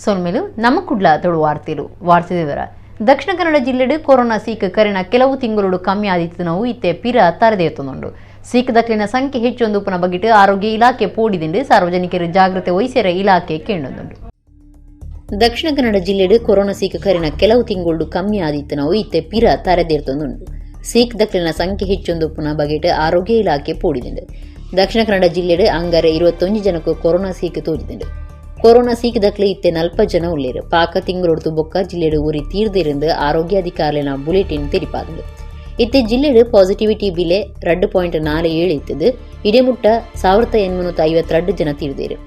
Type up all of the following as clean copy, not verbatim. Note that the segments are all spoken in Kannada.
ಸೋಲ್ಮೇಲು ನಮ್ಮಕುಡ್ಲ ತೊಡು ವಾರ್ತೆ ವಿವರ ದಕ್ಷಿಣ ಕನ್ನಡ ಜಿಲ್ಲೆಡು ಕೊರೋನಾ ಸೀಕ್ ಕರೆನ ಕೆಲವು ತಿಂಗಳು ಕಮ್ಮಿ ಆದಿತ್ತು ನಾವು ಇತ್ತೆ ಪಿರ ತರದೇತುಂಡು ಸೀಕ್ ದಕ್ಲಿನ ಸಂಖ್ಯೆ ಹೆಚ್ಚೊಂದು ಪುನಃ ಬಗೆಟ್ ಆರೋಗ್ಯ ಇಲಾಖೆ ಪೋಡಿದಿಂಡು ಸಾರ್ವಜನಿಕರು ಜಾಗೃತೆ ವಹಿಸಿರ ಇಲಾಖೆ ಕೇಳುന്നുണ്ട്. ದಕ್ಷಿಣ ಕನ್ನಡ ಜಿಲ್ಲೆಡು ಕೊರೋನಾ ಸೀಕ್ ಕರೆನ ಕೆಲವು ತಿಂಗಳು ಕಮ್ಮಿ ಆದಿತ್ತು ನಾವು ಇತ್ತೆ ಪಿರ ತರದೇತುಂಡು ಸೀಕ್ ದಕ್ಲಿನ ಸಂಖ್ಯೆ ಹೆಚ್ಚೊಂದು ಪುನಃ ಬಗೆಟ್ ಆರೋಗ್ಯ ಇಲಾಖೆ ಪೋಡಿದಿಂಡು ದಕ್ಷಿಣ ಕನ್ನಡ ಜಿಲ್ಲೆಡು ಅಂಗರೆ 21 ಜನಕ್ಕೂ ಕೊರೋನಾ ಸೀಕ್ ತೋಜಿದಿಂಡು ಕೊರೋನಾ ಸೀಕಿದಕ್ಲೆ ಇತ್ತೆ 40 ಜನ ಉಳ್ಳೇರು ಪಾಕ ತಿಂಗಳೊಡ್ತು ಬೊಕ್ಕ ಜಿಲ್ಲೆಡು ಉರಿ ತೀರ್ದಿருந்து ಆರೋಗ್ಯ ಅಧಿಕಾರಿನ ಬುಲೆಟಿನ್ ತೆರಿಪಾದಂಡು ಇತ್ತೆ ಜಿಲ್ಲೆಡು ಪಾಸಿಟಿವಿಟಿ ಬಿಲೆ 2.47 ಇತ್ತದು ಇಡೆಮುಟ್ಟ 1852 ಜನ ತೀರ್ದೇರು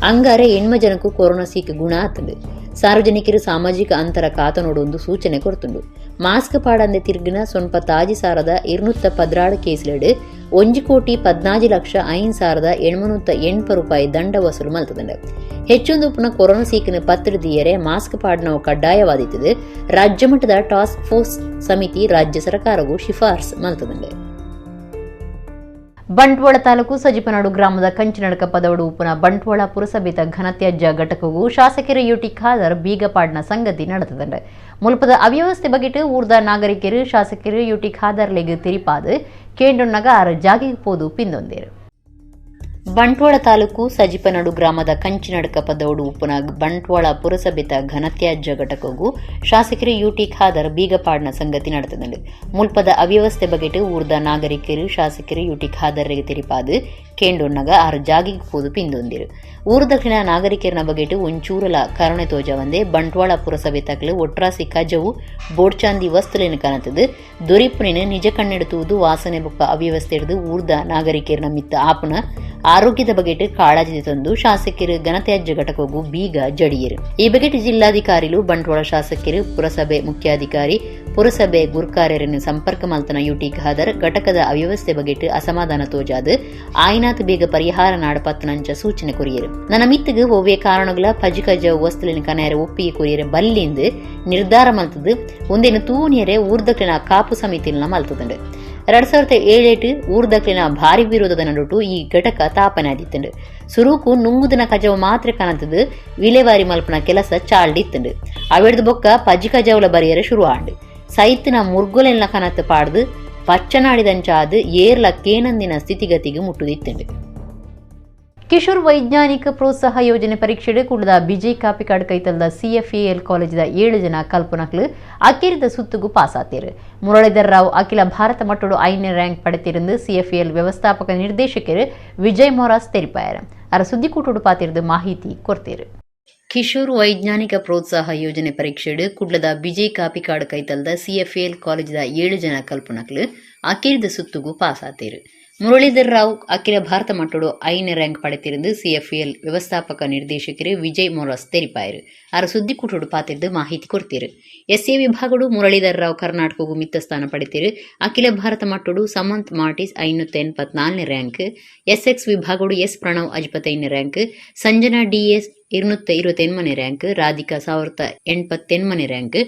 ಅಂಗಾರೆ 8 ಜನಕ್ಕೂ ಕೊರೋನಾ ಸೀಕ್ ಗುಣ ಆತಂಡು ಸಾರ್ವಜನಿಕರು ಸಾಮಾಜಿಕ ಅಂತರ ಕಾತನೋಡೊಂದು ಸೂಚನೆ ಕೊಡ್ತುಂಡು ಮಾಸ್ಕ್ ಪಾಡಂದೆ ತಿರ್ಗಿನ ಸೊನ್ಪ ತಾಜಿ ಸಾರದ 216 ಕೇಸ್ಲೆಡು 1,14,05,880 ರೂಪಾಯಿ ದಂಡ ವಸೂಲು ಮಲ್ತದಂಡ ಹೆಚ್ಚೊಂದು ಪುನಃ ಕೊರೋನಾ ಸೀಕಿನ ಪತ್ರದಿಯರೆ ಮಾಸ್ಕ್ ಪಾಡ್ನವು ಕಡ್ಡಾಯವಾದಿತ್ತದು ರಾಜ್ಯ ಮಟ್ಟದ ಟಾಸ್ಕ್ ಫೋರ್ಸ್ ಸಮಿತಿ ರಾಜ್ಯ ಸರ್ಕಾರವು ಶಿಫಾರಸ್ ಮಲ್ತದಂಡ. ಬಂಟ್ವಾಳ ತಾಲೂಕು ಸಜಿಪನಾಡು ಗ್ರಾಮದ ಕಂಚಿನಡಕ ಪದವಡು ಉಪನ ಬಂಟ್ವಾಳ ಪುರಸಭೆತ ಘನತ್ಯಾಜ್ಯ ಘಟಕವು ಶಾಸಕರ ಯುಟಿ ಖಾದರ್ ಬೀಗಪಾಡ್ನ ಸಂಗತಿ ನಡೆತದಂಡ ಮುಲ್ಪದ ಅವ್ಯವಸ್ಥೆ ಬಗೆಟ್ ಊರ್ದ ನಾಗರಿಕರು ಶಾಸಕರು ಯುಟಿ ಖಾದರ್ಲೆಗ್ ತಿರಿಪಾದು ಕೇಂದ್ರನಗ 6 ಜಾಗಿಗೆ ಪೋದು ಪಿಂದೊಂದೇರು. ಬಂಟ್ವಾಳ ತಾಲೂಕು ಸಜಿಪನಾಡು ಗ್ರಾಮದ ಕಂಚಿನಡಕ ಪದವಡು ಉಪನ ಬಂಟ್ವಾಳ ಪುರಸಭೆತ ಘನತ್ಯಾಜ್ಯ ಘಟಕವು ಶಾಸಕರು ಯುಟಿ ಖಾದರ್ ಬೀಗಪಾಡ್ನ ಸಂಗತಿ ನಡೆತದಂಡು ಮುಲ್ಪದ ಅವ್ಯವಸ್ಥೆ ಬಗೆಟ್ ಊರ್ದ ನಾಗರಿಕರು ಶಾಸಕರು ಯುಟಿ ಖಾದರ್ಗೆ ತಿರಿಪಾದು ಕೇಂಡೊನ್ನಗ 6 ಜಾಗಿಗೆ ಪೋದು ಪಿಂದೊಂದಿರು ಊರ್ದಕ್ಕಿನ ನಾಗರಿಕರನ ಬಗೆಟ್ ಒಂಚೂರಲ ಕರುಣೆ ತೋಜವಂದೆ ಬಂಟ್ವಾಳ ಪುರಸಭೆ ತಕ್ಲು ಒಟ್ರಾಸಿ ಕಜವು ಬೋಡ್ಚಾಂದಿ ವಸ್ತುಲಿನ ಕನತದು ದೊರಿಪುನಿನ ನಿಜ ಕಣ್ಣೆಡುತ್ತುವುದು ವಾಸನೆ ಬೊಕ್ಕ ಅವ್ಯವಸ್ಥೆ ಹಿಡಿದು ಊರ್ದ ನಾಗರಿಕರನ ಮಿತ್ತ ಆಪುನ ಆರೋಗ್ಯದ ಬಗೆಟ್ ಕಾಳಜಿ ತಂದು ಶಾಸಕರು ಘನತ್ಯಾಜ್ಯ ಘಟಕವು ಬೀಗ ಜಡಿಯರು ಈ ಬಗೆಟ್ ಜಿಲ್ಲಾಧಿಕಾರಿಲು ಬಂಟ್ವಾಳ ಶಾಸಕರು ಪುರಸಭೆ ಮುಖ್ಯಾಧಿಕಾರಿ ಪುರಸಭೆ ಗುರ್ಕಾರ್ಯರನ್ನು ಸಂಪರ್ಕ ಮಲ್ತನ ಯುಟಿ ಖಾದರ್ ಘಟಕದ ಅವ್ಯವಸ್ಥೆ ಬಗೆಟ್ ಅಸಮಾಧಾನ ತೋಜಾದು ಆಯ್ನಾತ್ ಬೇಗ ಪರಿಹಾರ ನಾಡಪತ್ತನಂಚ ಸೂಚನೆ ಕೊರಿಯರು ನನ್ನ ಮಿತ್ತಿಗೆ ಒವ್ವೆ ಕಾರಣಗಳ ಪಜಿಕಜ ವಸ್ತುಲಿನ ಕನೆಯರ ಒಪ್ಪಿಗೆ ಕೊರಿಯರೆ ಬಲ್ಲಿಂದು ನಿರ್ಧಾರ ಮಲ್ತದು ಒಂದೇನು ತೂನಿಯರೆ ಊರ್ದಕ್ಲಿನ ಕಾಪು ಸಮಿತಿನ ಮಲ್ತದಂಡು 2007 ಊರ್ದಕ್ಲಿನ ಭಾರಿ ವಿರೋಧದ ನಡುಟು ಈ ಘಟಕ ತಾಪನೆ ಆದಿತ್ತಂಡು ಸುರೂಕು ನುಂಗುದನ ಕಜವು ಮಾತ್ರ ಕನತದು ವಿಲೇವಾರಿ ಮಲ್ಪನ ಕೆಲಸ ಚಾಲ್ಡಿತ್ತಂಡು ಅವೆಡ್ದು ಬೊಕ್ಕ ಪಜಿಕಜವುಲ ಬರಿಯರೆ ಶುರು ಆಂಡು ಸೈತಿನ ಮುರ್ಗೊಲೆಲ್ಲ ಕನತ್ತು ಪಾಡ್ದು ಪಚ್ಚನಾಡಿದಂಚಾದು ಏರ್ಲ ಕೇನಂದಿನ ಸ್ಥಿತಿಗತಿಗೆ ಮುಟ್ಟುದಿತ್ತಂಡು. ಕಿಶೋರ್ ವೈಜ್ಞಾನಿಕ ಪ್ರೋತ್ಸಾಹ ಯೋಜನೆ ಪರೀಕ್ಷೆಡು ಕುಡ್ಲದ ಬಿಜೈ ಕಾಪಿಕಾಡ್ ಕೈತಲ್ದ ಸಿಎಫ್ಎಎಲ್ ಕಾಲೇಜಿದ 7 ಜನ ಕಲ್ಪನಕ್ಲು ಅಕ್ಕೇರಿದ ಸುತ್ತುಗು ಪಾಸ್ ಆತೇರು ಮುರಳೀಧರ್ ರಾವ್ ಅಖಿಲ ಭಾರತ ಮಟ್ಟಡು 5ನೇ ರ್ಯಾಂಕ್ ಪಡೆತಿருந்து ಸಿಎಫ್ಎಎಲ್ ವ್ಯವಸ್ಥಾಪಕ ನಿರ್ದೇಶಕರು ವಿಜಯ್ ಮೊರಾಸ್ ತೆರಿಪಾಯರು ಅರ ಸುದ್ದಿಕೂಟೋಡು ಪಾತಿರ್ದು ಮಾಹಿತಿ ಕೊಡ್ತೇರು. ಕಿಶೋರ್ ವೈಜ್ಞಾನಿಕ ಪ್ರೋತ್ಸಾಹ ಯೋಜನೆ ಪರೀಕ್ಷೆಡು ಕುಡ್ಲದ ಬಿಜೈ ಕಾಪಿಕಾಡ್ ಕೈತಲ್ದ ಸಿಎಫ್ಎಎಲ್ ಕಾಲೇಜಿದ 7 ಜನ ಕಲ್ಪನಕ್ಲು ಅಕ್ಕೇರಿದ ಸುತ್ತುಗು ಪಾಸ್ ಆತೇರು ಮುರಳೀಧರ್ ರಾವ್ ಅಖಿಲ ಭಾರತ ಮಟ್ಟಡು 5ನೇ ರ್ಯಾಂಕ್ ಪಡೆತಿருந்து ಸಿಎಫ್ಎಎಲ್ ವ್ಯವಸ್ಥಾಪಕ ನಿರ್ದೇಶಕರು ವಿಜಯ್ ಮೊರಾಸ್ ತೆರಿಪಾಯರು ಅರ ಸುದ್ದಿಕೂಟೋಡು ಪಾತಿರ್ದು ಮಾಹಿತಿ ಕೊಡ್ತೇರು. ಎಸ್ಎ ವಿಭಾಗಡು ಮುರಳೀಧರ್ ರಾವ್ ಕರ್ನಾಟಕವು ಮಿತ್ತ ಸ್ಥಾನ ಪಡೆತಿರು ಅಖಿಲ ಭಾರತ ಮಟ್ಟಡು ಸಮಂತ್ ಮಾರ್ಟಿಸ್ 584ನೇ ರ್ಯಾಂಕ್ ಎಸ್ಎಕ್ಸ್ ವಿಭಾಗಡು ಎಸ್ ಪ್ರಣವ್ 55ನೇ ರ್ಯಾಂಕ್ ಸಂಜನಾ ಡಿಎಸ್ 228ನೇ ರ್ಯಾಂಕ್ ರಾಧಿಕಾ 1088ನೇ ರ್ಯಾಂಕ್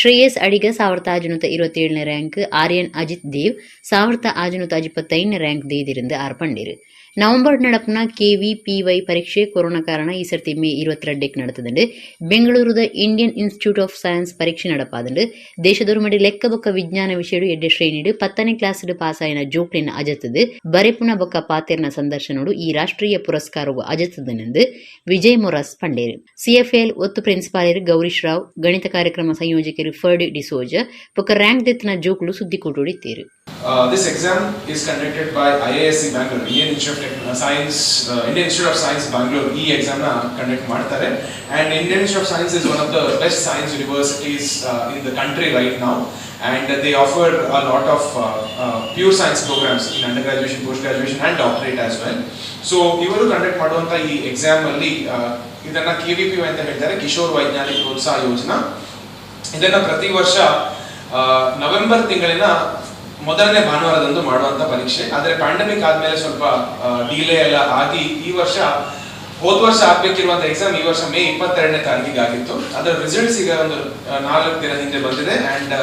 ಶ್ರೇಯಸ್ ಅಡಿಗ 1527ನೇ ರ್ಯಾಂಕ್ ಆರ್ಯನ್ ಅಜಿತ್ ದೇವ್ 1525ನೇ ರ್ಯಾಂಕ್ ದೇದಿರಿಂದ ಆರ್ಪಂಡಿರು. ನವೆಂಬರ್ நடப்புன KVPY ಪರೀಕ್ಷೆ ಕೊರೋನಾ ಕಾರಣ ಈ ಸರ್ತಿ ಮೇ 22ಕ್ಕೆ ನಡೆತದಂಡು ಬೆಂಗಳೂರುದ ಇಂಡಿಯನ್ ಇನ್ಸ್ಟಿಟ್ಯೂಟ್ ಆಫ್ ಸೈನ್ಸ್ ಪರೀಕ್ಷೆ நடப்பாದಂಡು ದೇಶದೊರ್ಮಡಿ ಲೆಕ್ಕ ಬೊಕ್ಕ ವಿಜ್ಞಾನ ವಿಷಯಡು ಎಡ್ಡೆ ಶ್ರೇಣಿಡು 10ನೇ ಕ್ಲಾಸ್ಡು ಪಾಸ್ ಆಯಿನ ಜೋಕ್ಲಿನ ಅಜತ್ತದು ಬರೆಪುನ ಬೊಕ್ಕ ಪಾತೆರ್ನ ಸಂದರ್ಶನೋಡು ಈ ರಾಷ್ಟ್ರೀಯ ಪುರಸ್ಕಾರವು ಅಜತ್ತದನೆಂದು ವಿಜಯ್ ಮೊರಾಸ್ ಪಂಡೇರು. ಸಿಎಫ್ಎಲ್ ಒತ್ತು ಪ್ರಿನ್ಸಿಪಾಲರು ಗೌರೀಶ್ ರಾವ್ ಗಣಿತ ಕಾರ್ಯಕ್ರಮ ಸಂಯೋಜಕರು ಫರ್ಡಿ ಡಿಸೋಜ ಬೊಕ್ಕ rank ದೆತ್ತಿನ ಜೋಕ್ಲು ಸುದ್ದಿಕೂಟೋಡಿತ್ತೇರು. This exam is conducted by IISc Bangalore, Indian Institute of Science Bangalore. E exam na conduct ಮಾಡ್ತಾರೆ and Indian Institute of Science is one of the best science universities in the country right now and they offer a lot of pure science programs in undergraduation, post graduation and doctorate as well. So ಇವರು ಕಂಡಕ್ಟ್ ಮಾಡುವಂತ ಈ ಎಕ್ಸಾಮ್ ಅಲ್ಲಿ ಇದನ್ನ KVP ಅಂತ ಹೇಳ್ತಾರೆ, ಕಿಶೋರ್ ವೈಜ್ಞಾನಿಕ ಪ್ರೋತ್ಸಾಹ ಯೋಜನಾ. ಇದನ್ನ ಪ್ರತಿ ವರ್ಷ ನವೆಂಬರ್ ತಿಂಗಳಿನ ಮೊದಲನೇ ಭಾನುವಾರದಂದು ಮಾಡುವಂತ ಪರೀಕ್ಷೆ. ಆದರೆ ಪ್ಯಾಂಡಮಿಕ್ ಆದ್ಮೇಲೆ ಸ್ವಲ್ಪ ಡಿಲೇ ಎಲ್ಲ ಆಗಿ ಈ ವರ್ಷ ಹೋದ ವರ್ಷ ಆಗ್ಬೇಕಿರುವಂತ ಎಕ್ಸಾಮ್ ಈ ವರ್ಷ ಮೇ 22ನೇ ತಾರೀಕಿಗೆ ಆಗಿತ್ತು. ಅದರ ರಿಸಲ್ಟ್ಸ್ ಈಗ ಒಂದು 4 ದಿನ ಹಿಂದೆ ಬಂದಿದೆ and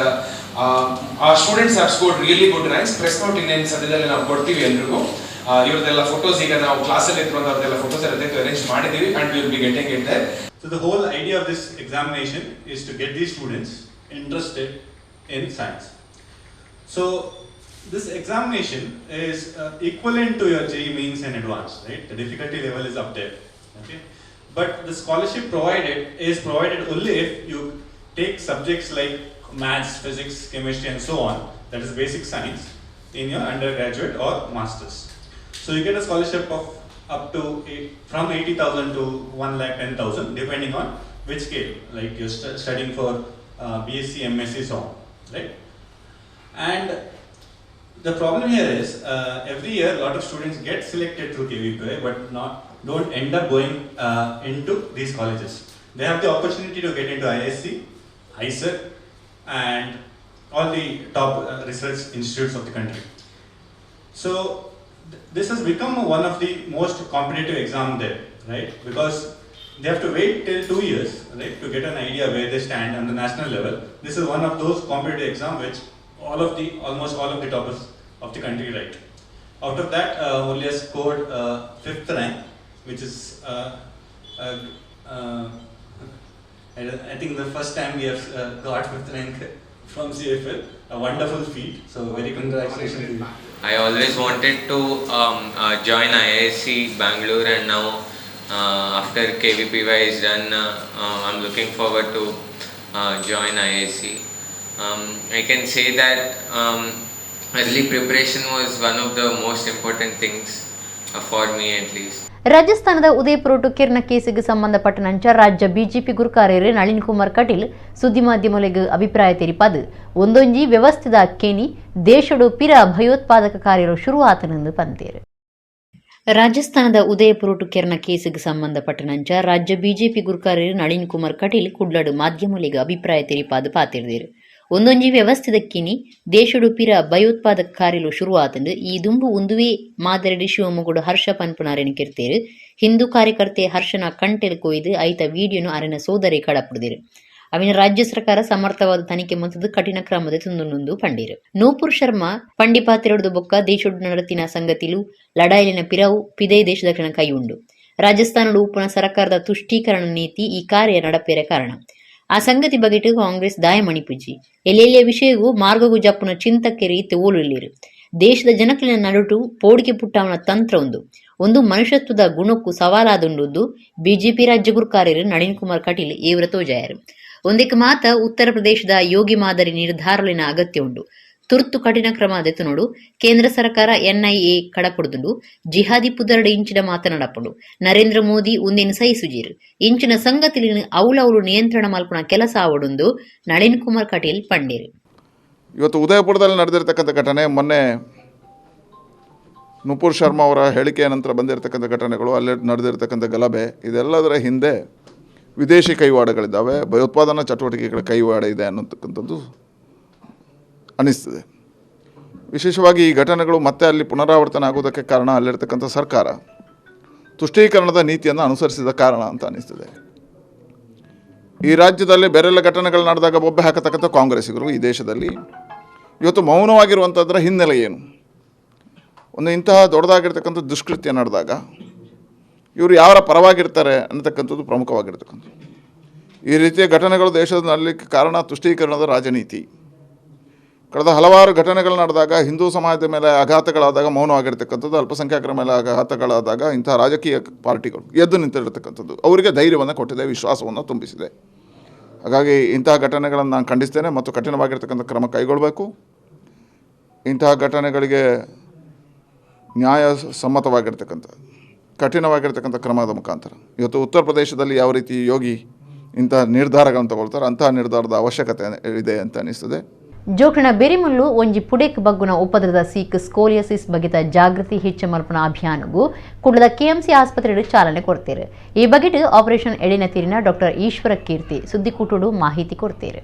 our students have scored really good ranks. Press note ಇನ್ನೇನು ಸದ್ಯದಲ್ಲಿ ನಾವು ಕೊಡ್ತೀವಿ ಎಲ್ರಿಗೂ. ಇವರದೆಲ್ಲ ಫೋಟೋಸ್ ಈಗ ನಾವು ಕ್ಲಾಸಲ್ಲಿ ಇರುವಂತವ್ರದೆಲ್ಲ ಫೋಟೋಸ್ ಎಲ್ಲ ಅರೇಂಜ್ ಮಾಡಿದೀವಿ and will be getting it there. So the whole idea of this examination is to get these students interested in science. So this examination is equivalent to your JEE Mains and Advanced, right? The difficulty level is up there, okay? But the scholarship is provided only if you take subjects like maths, physics, chemistry and so on, that is basic science, in your undergraduate or masters. So you get a scholarship of up to from 80,000 to 1,10,000 depending on which scale, like you're studying for BSc, MSc, so on, right? And the problem here is every year a lot of students get selected through KVPI but don't end up going into these colleges. They have the opportunity to get into ISC, ISER and all the top research institutes of the country. So this has become one of the most competitive exam there, right? Because they have to wait till 2 years, right, to get an idea where they stand on the national level. This is one of those competitive exams which almost all of the toppers of the country write. Out of that, only has scored 5th rank, which is I think the first time we have got 5th rank from CFL, a wonderful feat. So very congratulations to you. I always wanted to join IISc Bangalore, and now after KVPY is done, I'm looking forward to join IISc. I can say that early preparation was one of the most important things for me at least. ರಾಜಸ್ಥಾನದ ಉದಯಪುರ ಟುಕೇರ್ನ ಕೇಸಿಗೆ ಸಂಬಂಧಪಟ್ಟ ನಂಚ ರಾಜ್ಯ ಬಿಜೆಪಿ ಗುರುಕಾರ್ಯರು ನಳಿನ್ ಕುಮಾರ್ ಕಟೀಲ್ ಸುದ್ದಿ ಮಾಧ್ಯಮಗಳಿಗೆ ಅಭಿಪ್ರಾಯ ತೆರಿಪದು ಒಂದೊಂಜಿ ವ್ಯವಸ್ಥಿತ ಕೇನಿ ದೇಶಡು ಪಿರ ಭಯೋತ್ಪಾದಕ ಕಾರ್ಯರು ಶುರುವಾತನೆಂದು ಪಂತೇರು. ರಾಜಸ್ಥಾನದ ಉದಯಪುರ ಟುಕೇರ್ನ ಕೇಸಿಗೆ ಸಂಬಂಧಪಟ್ಟ ನಂಚ ರಾಜ್ಯ ಬಿಜೆಪಿ ಗುರುಕಾರ್ಯರು ನಳಿನ್ ಕುಮಾರ್ ಕಟೀಲ್ ಕುಡ್ಲಡು ಮಾಧ್ಯಮಗಳಿಗೆ ಅಭಿಪ್ರಾಯ ತೆರಿಪದು ಪಾತಿರ್ದೇರು. ಒಂದೊಂಜಿ ವ್ಯವಸ್ಥೆದಕ್ಕಿನಿ ದೇಶಡು ಪಿರ ಭಯೋತ್ಪಾದಕ ಕಾರ್ಯಲು ಶುರುವಾತಂದು ಈ ದುಂಬು ಒಂದುವೇ ಮಾದರಡಿ ಶಿವಮೊಗ್ಗಡು ಹರ್ಷ ಪನ್ಪುನಾರೆನ ಕೆರ್ತೇರು. ಹಿಂದೂ ಕಾರ್ಯಕರ್ತೆ ಹರ್ಷನ ಕಂಟೆಲ್ ಕೊಯ್ದು ಐತ ವಿಡಿಯೋನು ಅರೆನ ಸೋದರಿ ಕಡಪುಡಿದೇರು. ಅವಿನ ರಾಜ್ಯ ಸರ್ಕಾರ ಸಮರ್ಥವಾದ ತನಿಖೆ ಮತ್ತು ಕಠಿಣ ಕ್ರಮದ ತುಂದುನೊಂದು ಪಂಡೀರು. ನೂಪುರ್ ಶರ್ಮಾ ಪಂಡಿಪಾತಿರೊಡ್ದು ಬೊಕ್ಕ ದೇಶಡು ನಡತಿನ ಸಂಗತಿಲು ಲಡಾಯಿಲಿನ ಪಿರವು ಪಿದೈ ದೇಶದಕ್ಷಿಣ ಕೈ ಉಂಡು. ರಾಜಸ್ಥಾನಡು ಉಪ್ಪುನ ಸರ್ಕಾರದ ತುಷ್ಟೀಕರಣ ನೀತಿ ಈ ಕಾರ್ಯ ನಡಪೇರೆ ಕಾರಣ. ಆ ಸಂಗತಿ ಬಗೆಟು ಕಾಂಗ್ರೆಸ್ ದಾಯಮಣಿಪುಜಿ ಎಲ್ಲೆಲ್ಲಿಯ ವಿಷಯಗೂ ಮಾರ್ಗಗೂ ಜಪ್ಪುನ ಚಿಂತಕ್ಕೆ ರೀತಿ ಓಲಿರು. ದೇಶದ ಜನಕಲಿನ ನಡುಟು ಪೋಡಿಕೆ ಪುಟ್ಟವನ ತಂತ್ರ ಒಂದು ಮನುಷ್ಯತ್ವದ ಗುಣಕ್ಕೂ ಸವಾಲಾದುಂಡುದು ಬಿಜೆಪಿ ರಾಜ್ಯ ಗುರುಕಾರ್ಯರು ನಳಿನ್ ಕುಮಾರ್ ಕಟೀಲ್ ಏವ್ರ ತೋಜಾಯರು. ಒಂದಕ್ಕೆ ಮಾತ ಉತ್ತರ ಪ್ರದೇಶದ ಯೋಗಿ ಮಾದರಿ ನಿರ್ಧಾರಲಿನ ಅಗತ್ಯ ಉಂಡು. ತುರ್ತು ಕಠಿಣ ಕ್ರಮ ದೆತ್ತುನೋಡು ಕೇಂದ್ರ ಸರ್ಕಾರ NIA ಕಡಪುಡುದುಂಡು ಜಿಹಾದಿ ಪುದರಡು ಇಂಚಿನ ಮಾತನಾಡಪಡು ನರೇಂದ್ರ ಮೋದಿ ಒಂದೇನು ಸಹಿಸುಜೀರು ಇಂಚಿನ ಸಂಗತಿಲಿನ ಅವಳವಳು ನಿಯಂತ್ರಣ ಮಲ್ಪುನ ಕೆಲಸ ಆವಡುಂದು ನಳಿನ್ ಕುಮಾರ್ ಕಟೀಲ್ ಪಂಡೇರು. ಇವತ್ತು ಉದಯಪುರದಲ್ಲಿ ನಡೆದಿರ್ತಕ್ಕಂಥ ಘಟನೆ, ಮೊನ್ನೆ ನೂಪುರ್ ಶರ್ಮಾ ಅವರ ಹೇಳಿಕೆಯ ನಂತರ ಬಂದಿರತಕ್ಕಂಥ ಘಟನೆಗಳು, ಅಲ್ಲಿ ನಡೆದಿರ್ತಕ್ಕಂಥ ಗಲಭೆ, ಇದೆಲ್ಲದರ ಹಿಂದೆ ವಿದೇಶಿ ಕೈವಾಡಗಳಿದ್ದಾವೆ, ಭಯೋತ್ಪಾದನಾ ಚಟುವಟಿಕೆಗಳ ಕೈವಾಡ ಇದೆ ಅನ್ನತಕ್ಕಂಥದ್ದು ಅನ್ನಿಸ್ತದೆ. ವಿಶೇಷವಾಗಿ ಈ ಘಟನೆಗಳು ಮತ್ತೆ ಅಲ್ಲಿ ಪುನರಾವರ್ತನೆ ಆಗುವುದಕ್ಕೆ ಕಾರಣ ಅಲ್ಲಿರ್ತಕ್ಕಂಥ ಸರ್ಕಾರ ತುಷ್ಟೀಕರಣದ ನೀತಿಯನ್ನು ಅನುಸರಿಸಿದ ಕಾರಣ ಅಂತ ಅನ್ನಿಸ್ತದೆ. ಈ ರಾಜ್ಯದಲ್ಲಿ ಬೇರೆಲ್ಲ ಘಟನೆಗಳು ನಡೆದಾಗ ಬೊಬ್ಬೆ ಹಾಕತಕ್ಕಂಥ ಕಾಂಗ್ರೆಸ್ಸಿಗರು ಈ ದೇಶದಲ್ಲಿ ಇವತ್ತು ಮೌನವಾಗಿರುವಂಥದ್ರ ಹಿನ್ನೆಲೆ ಏನು? ಒಂದು ಇಂತಹ ದೊಡ್ಡದಾಗಿರ್ತಕ್ಕಂಥ ದುಷ್ಕೃತ್ಯ ನಡೆದಾಗ ಇವರು ಯಾರ ಪರವಾಗಿರ್ತಾರೆ ಅನ್ನತಕ್ಕಂಥದ್ದು ಪ್ರಮುಖವಾಗಿರ್ತಕ್ಕಂಥದ್ದು. ಈ ರೀತಿಯ ಘಟನೆಗಳು ದೇಶದಲ್ಲಿ ಕಾರಣ ತುಷ್ಟೀಕರಣದ ರಾಜನೀತಿ. ಕಳೆದ ಹಲವಾರು ಘಟನೆಗಳು ನಡೆದಾಗ ಹಿಂದೂ ಸಮಾಜದ ಮೇಲೆ ಆಘಾತಗಳಾದಾಗ ಮೌನವಾಗಿರ್ತಕ್ಕಂಥದ್ದು, ಅಲ್ಪಸಂಖ್ಯಾತರ ಮೇಲೆ ಆಘಾತಗಳಾದಾಗ ಇಂತಹ ರಾಜಕೀಯ ಪಾರ್ಟಿಗಳು ಎದ್ದು ನಿಂತಿರತಕ್ಕಂಥದ್ದು ಅವರಿಗೆ ಧೈರ್ಯವನ್ನು ಕೊಟ್ಟಿದೆ, ವಿಶ್ವಾಸವನ್ನು ತುಂಬಿಸಿದೆ. ಹಾಗಾಗಿ ಇಂತಹ ಘಟನೆಗಳನ್ನು ನಾನು ಖಂಡಿಸ್ತೇನೆ ಮತ್ತು ಕಠಿಣವಾಗಿರ್ತಕ್ಕಂಥ ಕ್ರಮ ಕೈಗೊಳ್ಳಬೇಕು. ಇಂತಹ ಘಟನೆಗಳಿಗೆ ನ್ಯಾಯಸಮ್ಮತವಾಗಿರ್ತಕ್ಕಂಥ ಕಠಿಣವಾಗಿರ್ತಕ್ಕಂಥ ಕ್ರಮದ ಮುಖಾಂತರ ಇವತ್ತು ಉತ್ತರ ಪ್ರದೇಶದಲ್ಲಿ ಯಾವ ರೀತಿ ಯೋಗಿ ಇಂತಹ ನಿರ್ಧಾರಗಳನ್ನು ತಗೊಳ್ತಾರೆ, ಅಂತಹ ನಿರ್ಧಾರದ ಅವಶ್ಯಕತೆ ಇದೆ ಅಂತ ಅನಿಸ್ತದೆ. ಜೋಕಣ ಬೆರಿಮುಲ್ಲು ಒಂಜಿ ಪುಡೆಕ್ ಬಗ್ಗುನ ಉಪದ್ರದ ಸೀಕ್ ಸ್ಕೋಲಿಯಸಿಸ್ ಬಗೆತ ಜಾಗೃತಿ ಹೆಚ್ಚು ಮಲ್ಪನ ಅಭಿಯಾನಗೂ ಕುಡ್ಲದ KMC ಆಸ್ಪತ್ರೆಗೆ ಚಾಲನೆ ಕೊಡ್ತೇರು. ಈ ಬಗೆಟ್ ಆಪರೇಷನ್ ಎಡೆನ ತೀರಿನ ಡಾಕ್ಟರ್ ಈಶ್ವರ ಕೀರ್ತಿ ಸುದ್ದಿಕೂಟುಡು ಮಾಹಿತಿ ಕೊಡ್ತೇರು.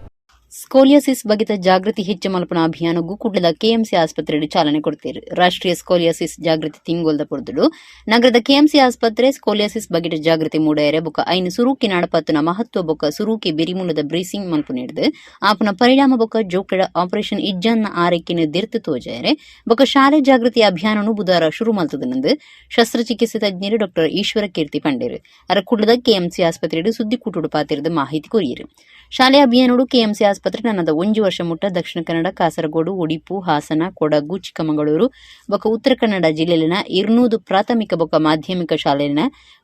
ಸ್ಕೋಲಿಯಾಸಿಸ್ ಬಗೆತ ಜಾಗೃತಿ ಹೆಚ್ಚು ಮಲ್ಪನ ಅಭಿಯಾನಗೂ ಕುಡ್ಲದ ಕೆಎಂಸಿ ಆಸ್ಪತ್ರೆಯಲ್ಲಿ ಚಾಲನೆ ಕೊಡ್ತೀರಿ. ರಾಷ್ಟ್ರೀಯ ಸ್ಕೋಲಿಯಾಸಿಸ್ ಜಾಗೃತಿ ತಿಂಗೊಲ್ದ ಪುರ್ದುಡು ನಗರದ ಕೆಎಂಸಿ ಆಸ್ಪತ್ರೆ ಸ್ಕೋಲಿಯಾಸಿಸ್ ಬಗೆಟ ಜಾಗೃತಿ ಮೂಡಾಯರೆ ಬೊಕ ಐನು ಸುರೂಕಿ ನಾಡಪತ್ತನ ಮಹತ್ವ ಬೊಕ ಸುರೂಕಿ ಬೆರಿಮೂಲದ ಬ್ರೀಸಿಂಗ್ ಮಲ್ಪು ನೀಡಿದೆ ಆಪನ ಪರಿಣಾಮ ಬೊಕ ಜೋಕಡ ಆಪರೇಷನ್ ಇಜ್ಜನ್ನ ಆರೈಕೆನ ದಿರ್ತು ತೋಜಾಯರೆ ಬೊಕ ಶಾಲೆ ಜಾಗೃತಿ ಅಭಿಯಾನನು ಬುಧವಾರ ಶುರು ಮಲ್ತದನಂದು ಶಸ್ತ್ರಚಿಕಿತ್ಸೆ ತಜ್ಞರು ಡಾಕ್ಟರ್ ಈಶ್ವರ ಕೀರ್ತಿ ಪಂಡೇರು ಅರ ಕುಡ್ಲದ ಕೆಎಂಸಿ ಆಸ್ಪತ್ರೆಡು ಸುದ್ದಿ ಕೂಟುಡು ಪಾತಿರದ ಮಾಹಿತಿ ಕೊರಿಯರು. ಶಾಲೆ ಅಭಿಯಾನಡು ಕೆಎಂಸಿ ಆಸ್ಪತ್ರೆ ನನ್ನದ 1 ವರ್ಷ ಮುಟ್ಟ ದಕ್ಷಿಣ ಕನ್ನಡ, ಕಾಸರಗೋಡು, ಉಡುಪು, ಹಾಸನ, ಕೊಡಗು, ಚಿಕ್ಕಮಗಳೂರು ಬೊಕ ಉತ್ತರ ಕನ್ನಡ ಜಿಲ್ಲೆಲಿನ 200 ಪ್ರಾಥಮಿಕ ಬೊಕ ಮಾಧ್ಯಮಿಕ ಶಾಲೆಲಿನ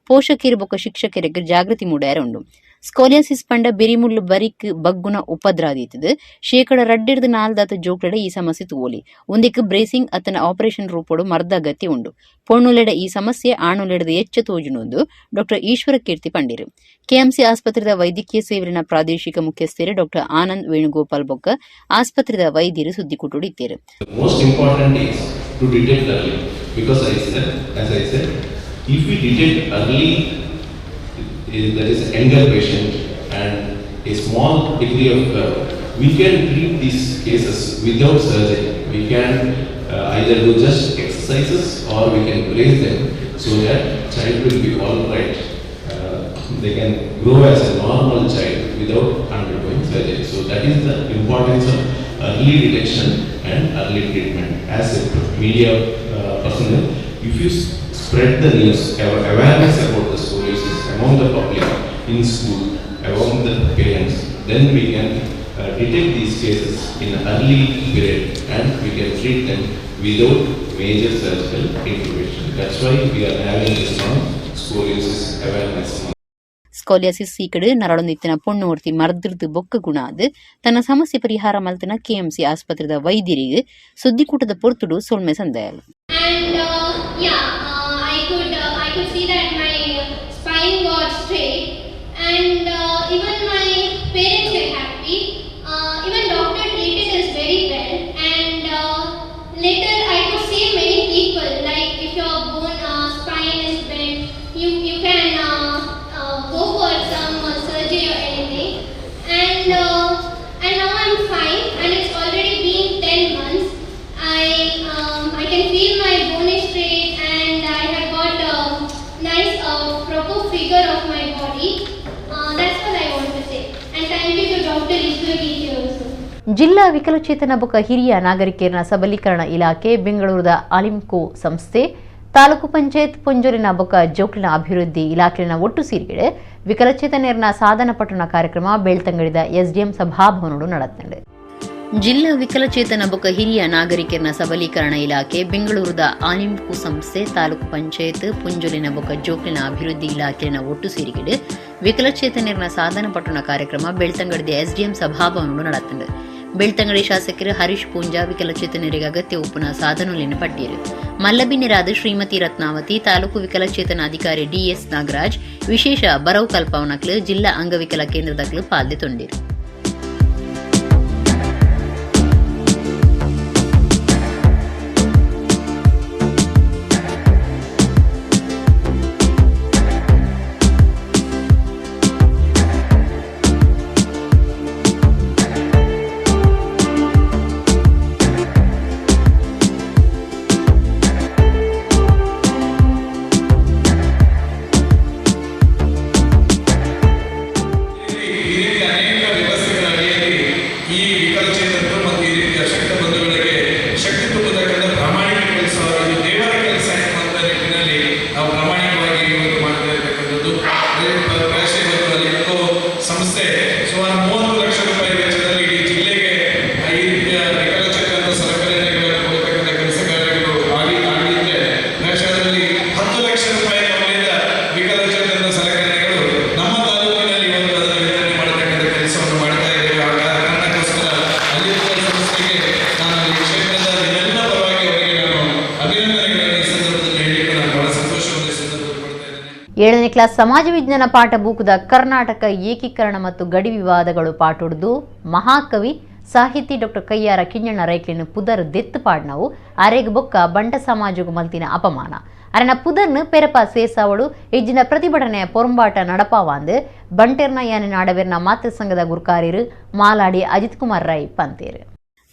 ಪೋಷಕರು ಬೊಕ ಶಿಕ್ಷಕರಿಗೆ ಜಾಗೃತಿ ಮೂಡಾರ ಉಂಡು. ಸ್ಕೋಲಿಯಾಸಿಸ್ ಪಂಡ ಬೆರಿಮುಳ್ಳು ಬರಿಕ್ ಬಗ್ಗುನ ಉಪದ್ರಾದೀತದು ಶೇಕಡ 2.4 ಜೋಕ್ಲೆಡ ಈ ಸಮಸ್ಯೆ ತೂಲಿ ಒಂದಿಕ್ ಬ್ರೇಸಿಂಗ್ ಅತನ ಆಪರೇಷನ್ ರೂಪೋಡು ಮರ್ದ ಅಗತ್ಯ ಉಂಡು. ಪೊಣ್ಣುಲೆಡ ಈ ಸಮಸ್ಯೆ ಆಣುಲೆಡದ ಎಚ್ಚ ತೋಜುನೊಂದು ಡಾಕ್ಟರ್ ಈಶ್ವರ ಕೀರ್ತಿ ಪಂಡಿರು. ಕೆಎಂಸಿ ಆಸ್ಪತ್ರೆದ ವೈದ್ಯಕೀಯ ಸೇವೆನ ಪ್ರಾದೇಶಿಕ ಮುಖ್ಯಸ್ಥರು ಡಾಕ್ಟರ್ ಆನಂದ್ ವೇಣುಗೋಪಾಲ್ ಬೊಕ್ಕ ಆಸ್ಪತ್ರೆದ ವೈದ್ಯರು ಸುದ್ದಿ ಕುಟುಡಿದ್ದೇರು. Most important is to detect early because as I said, if we detect early, that is younger patient and a small degree of we can treat these cases without surgery. We can either do just exercises or we can brace them so that child will be all right. They can grow as a normal child without undergoing surgery. So that is the importance of early detection and early treatment. As a media personnel, if you spread the news, awareness about the scoliosis among the public, in school, among the parents, then we can detect these cases in early period and we can treat them without major surgical intervention. That's why we are having this scoliosis awareness. ಸ್ಕೋಲಿಯಾಸಿಸ್ ಸೀಕಡು ನರಳೊಂದಿತ್ತಿನ ಪೊಣ್ಣುವರ್ತಿ ಮರ್ದಿರ್ದು ಬೊಕ್ಕ ಗುಣ ಅದು ತನ್ನ ಸಮಸ್ಯೆ ಪರಿಹಾರ ಮಲ್ತನ ಕೆಎಂಸಿ ಆಸ್ಪತ್ರೆದ ವೈದ್ಯರಿಗೆ ಸುದ್ದಿಕೂಟದ ಪೊರ್ತುಡು ಸೊಲ್ಮೆ ಸಂದಾಯಲ್. I could see that my spine got straight and even my parents were happy. Even doctor treated us very well and later I could see many people like if your spine is bent, you can go for some surgery or anything and now I'm fine and it's already been 10 months. I can feel my bone is straight and I have got a nice proper figure of my body. That's what I want to say and thank you to Dr. Ishwari also. ಜಿಲ್ಲಾ ವಿಕಲಚೇತನ ಬೊಕ ಹಿರಿಯ ನಾಗರಿಕರ ಸಬಲೀಕರಣ ಇಲಾಖೆ ಬೆಂಗಳೂರದ ಅಲಿಂಕೋ ಸಂಸ್ಥೆ ತಾಲೂಕು ಪಂಚಾಯತ್ ಪೊಂಜೂರಿನ ಬೊಕ ಜೋಕ್ಲಿನ ಅಭಿವೃದ್ಧಿ ಇಲಾಖೆನ ಒಟ್ಟು ಸೇರಿಗಡೆ ವಿಕಲಚೇತನರ ಸಾಧನ ಪಟ್ಟಣ ಕಾರ್ಯಕ್ರಮ ಬೆಳ್ತಂಗಡಿದ ಎಸ್ಡಿಎಂ ಸಭಾಭವನೋಡು ನಡೆದಂಡೆ. ಜಿಲ್ಲಾ ವಿಕಲಚೇತನ ಬೊಕ ಹಿರಿಯ ನಾಗರಿಕರ ಸಬಲೀಕರಣ ಇಲಾಖೆ ಬೆಂಗಳೂರದ ಆಲಿಂಕು ಸಂಸ್ಥೆ ತಾಲೂಕು ಪಂಚಾಯತ್ ಪುಂಜುಲಿನ ಬೊಕ ಜೋಕ್ಲಿನ ಅಭಿವೃದ್ಧಿ ಇಲಾಖೆನ ಒಟ್ಟು ಸೇರಿಗಡೆ ವಿಕಲಚೇತನರ ಸಾಧನ ಪಟ್ಟಣ ಕಾರ್ಯಕ್ರಮ ಬೆಳ್ತಂಗಡಿದ ಎಸ್ಡಿಎಂ ಸಭಾಭವನೋಡು ನಡೆದಂಡೆ. ಬೆಳ್ತಂಗಡಿ ಶಾಸಕರು ಹರೀಶ್ ಪೂಂಜಾ ವಿಕಲಚೇತನರಿಗೆ ಅಗತ್ಯ ಉಪ್ಪುನ ಸಾಧನಗಳನ್ನು ಪಟ್ಟಿರು. ಮಲ್ಲಬಿನ್ನಿರಾದ ಶ್ರೀಮತಿ ರತ್ನಾವತಿ, ತಾಲೂಕು ವಿಕಲಚೇತನ ಅಧಿಕಾರಿ ಡಿಎಸ್ ನಾಗರಾಜ್ ವಿಶೇಷ ಬರವು ಕಲ್ಪವನಕ್ಲು ಜಿಲ್ಲಾ ಅಂಗವಿಕಲ ಕೇಂದ್ರದಕ್ಲು ಪಾಲ್ದೆ ತೊಂದಿರು. ಏಳನೇ ಕ್ಲಾಸ್ ಸಮಾಜ ವಿಜ್ಞಾನ ಪಾಠ ಬೂಕುದ ಕರ್ನಾಟಕ ಏಕೀಕರಣ ಮತ್ತು ಗಡಿ ವಿವಾದಗಳು ಪಾಠೊಡ್ದು ಮಹಾಕವಿ ಸಾಹಿತಿ ಡಾಕ್ಟರ್ ಕಯ್ಯಾರ ಕಿಂಜಣ್ಣ ರೈಕ್ಲಿನ ಪುದರ್ ದೆತ್ತು ಪಾಡ್ನವು ಅರೆಗ್ ಬೊಕ್ಕ ಬಂಟ ಸಮಾಜಗೂ ಮಲ್ತಿನ ಅಪಮಾನ ಅರನ ಪುದರ್ನು ಪೆರಪ ಸೇಸಾವಡು ಇಜ್ಜಿನ ಪ್ರತಿಭಟನೆಯ ಪೊರಂಬಾಟ ನಡಪಾವಾಂದು ಬಂಟೆರ್ನ ಯಾನೆ ನಾಡವೆರ್ನ ಮಾತೃ ಸಂಘದ ಗುರ್ಕಾರಿರು ಮಾಲಾಡಿ ಅಜಿತ್ ಕುಮಾರ್ ರೈ ಪಂತೇರು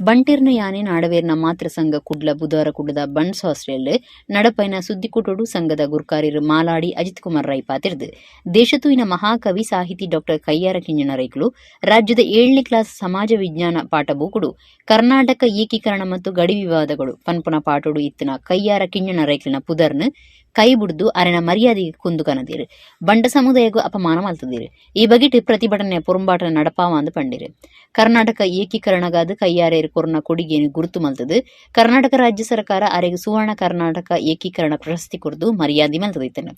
ಬಂಟೆರ್ನ ಯಾನೆ ನಾಡವೇರ್ನ ಮಾತೃ ಸಂಘ ಕುಡ್ಲ ಬುಧವಾರ ಕುಡ್ಲದ ಬಣ್ಸ್ ಹಾಸ್ಟೆಲ್ ನಡಪೈನ ಸುದ್ದಿಕೂಟೋಡು ಸಂಘದ ಗುರ್ಕಾರಿರು ಮಾಲಾಡಿ ಅಜಿತ್ ಕುಮಾರ್ ರೈ ಪಾತಿರ್ದು ದೇಶತೂಯಿನ ಮಹಾಕವಿ ಸಾಹಿತಿ ಡಾಕ್ಟರ್ ಕಯ್ಯಾರ ಕಿಂಜಣ್ಣ ರೈಕಲು ರಾಜ್ಯದ 7ನೇ ಕ್ಲಾಸ್ ಸಮಾಜ ವಿಜ್ಞಾನ ಪಾಠ ಬೂಕುಡು ಕರ್ನಾಟಕ ಏಕೀಕರಣ ಮತ್ತು ಗಡಿ ವಿವಾದಗಳು ಪನ್ಪುನ ಪಾಟೋಡು ಇತ್ತಿನ ಕಯ್ಯಾರ ಕಿಂಜಣ್ಣ ರೈಕಲಿನ ಪುದರ್ನು ಕೈ ಬಿಡ್ದು ಅರೆನ ಮರ್ಯಾದೆಗೆ ಕುಂದು ಕನದಿರು ಬಂಡ ಸಮುದಾಯಗೂ ಅಪಮಾನ ಮಲ್ತದಿರು ಈ ಬಗೆಟ್ ಪ್ರತಿಭಟನೆ ಪೊರಂಬಾಟ ನಡಪಾವಂದು ಪಂಡಿರು ಕರ್ನಾಟಕ ಏಕೀಕರಣಗಾದ ಕೈಯಾರೇರು ಕೊರನ ಕೊಡುಗೆಯನ್ನು ಗುರುತು ಮಲ್ತದು ಕರ್ನಾಟಕ ರಾಜ್ಯ ಸರ್ಕಾರ ಅರೆಗೆ ಸುವರ್ಣ ಕರ್ನಾಟಕ ಏಕೀಕರಣ ಪ್ರಶಸ್ತಿ ಕುರಿತು ಮರ್ಯಾದೆ ಮಲ್ತದೈತನು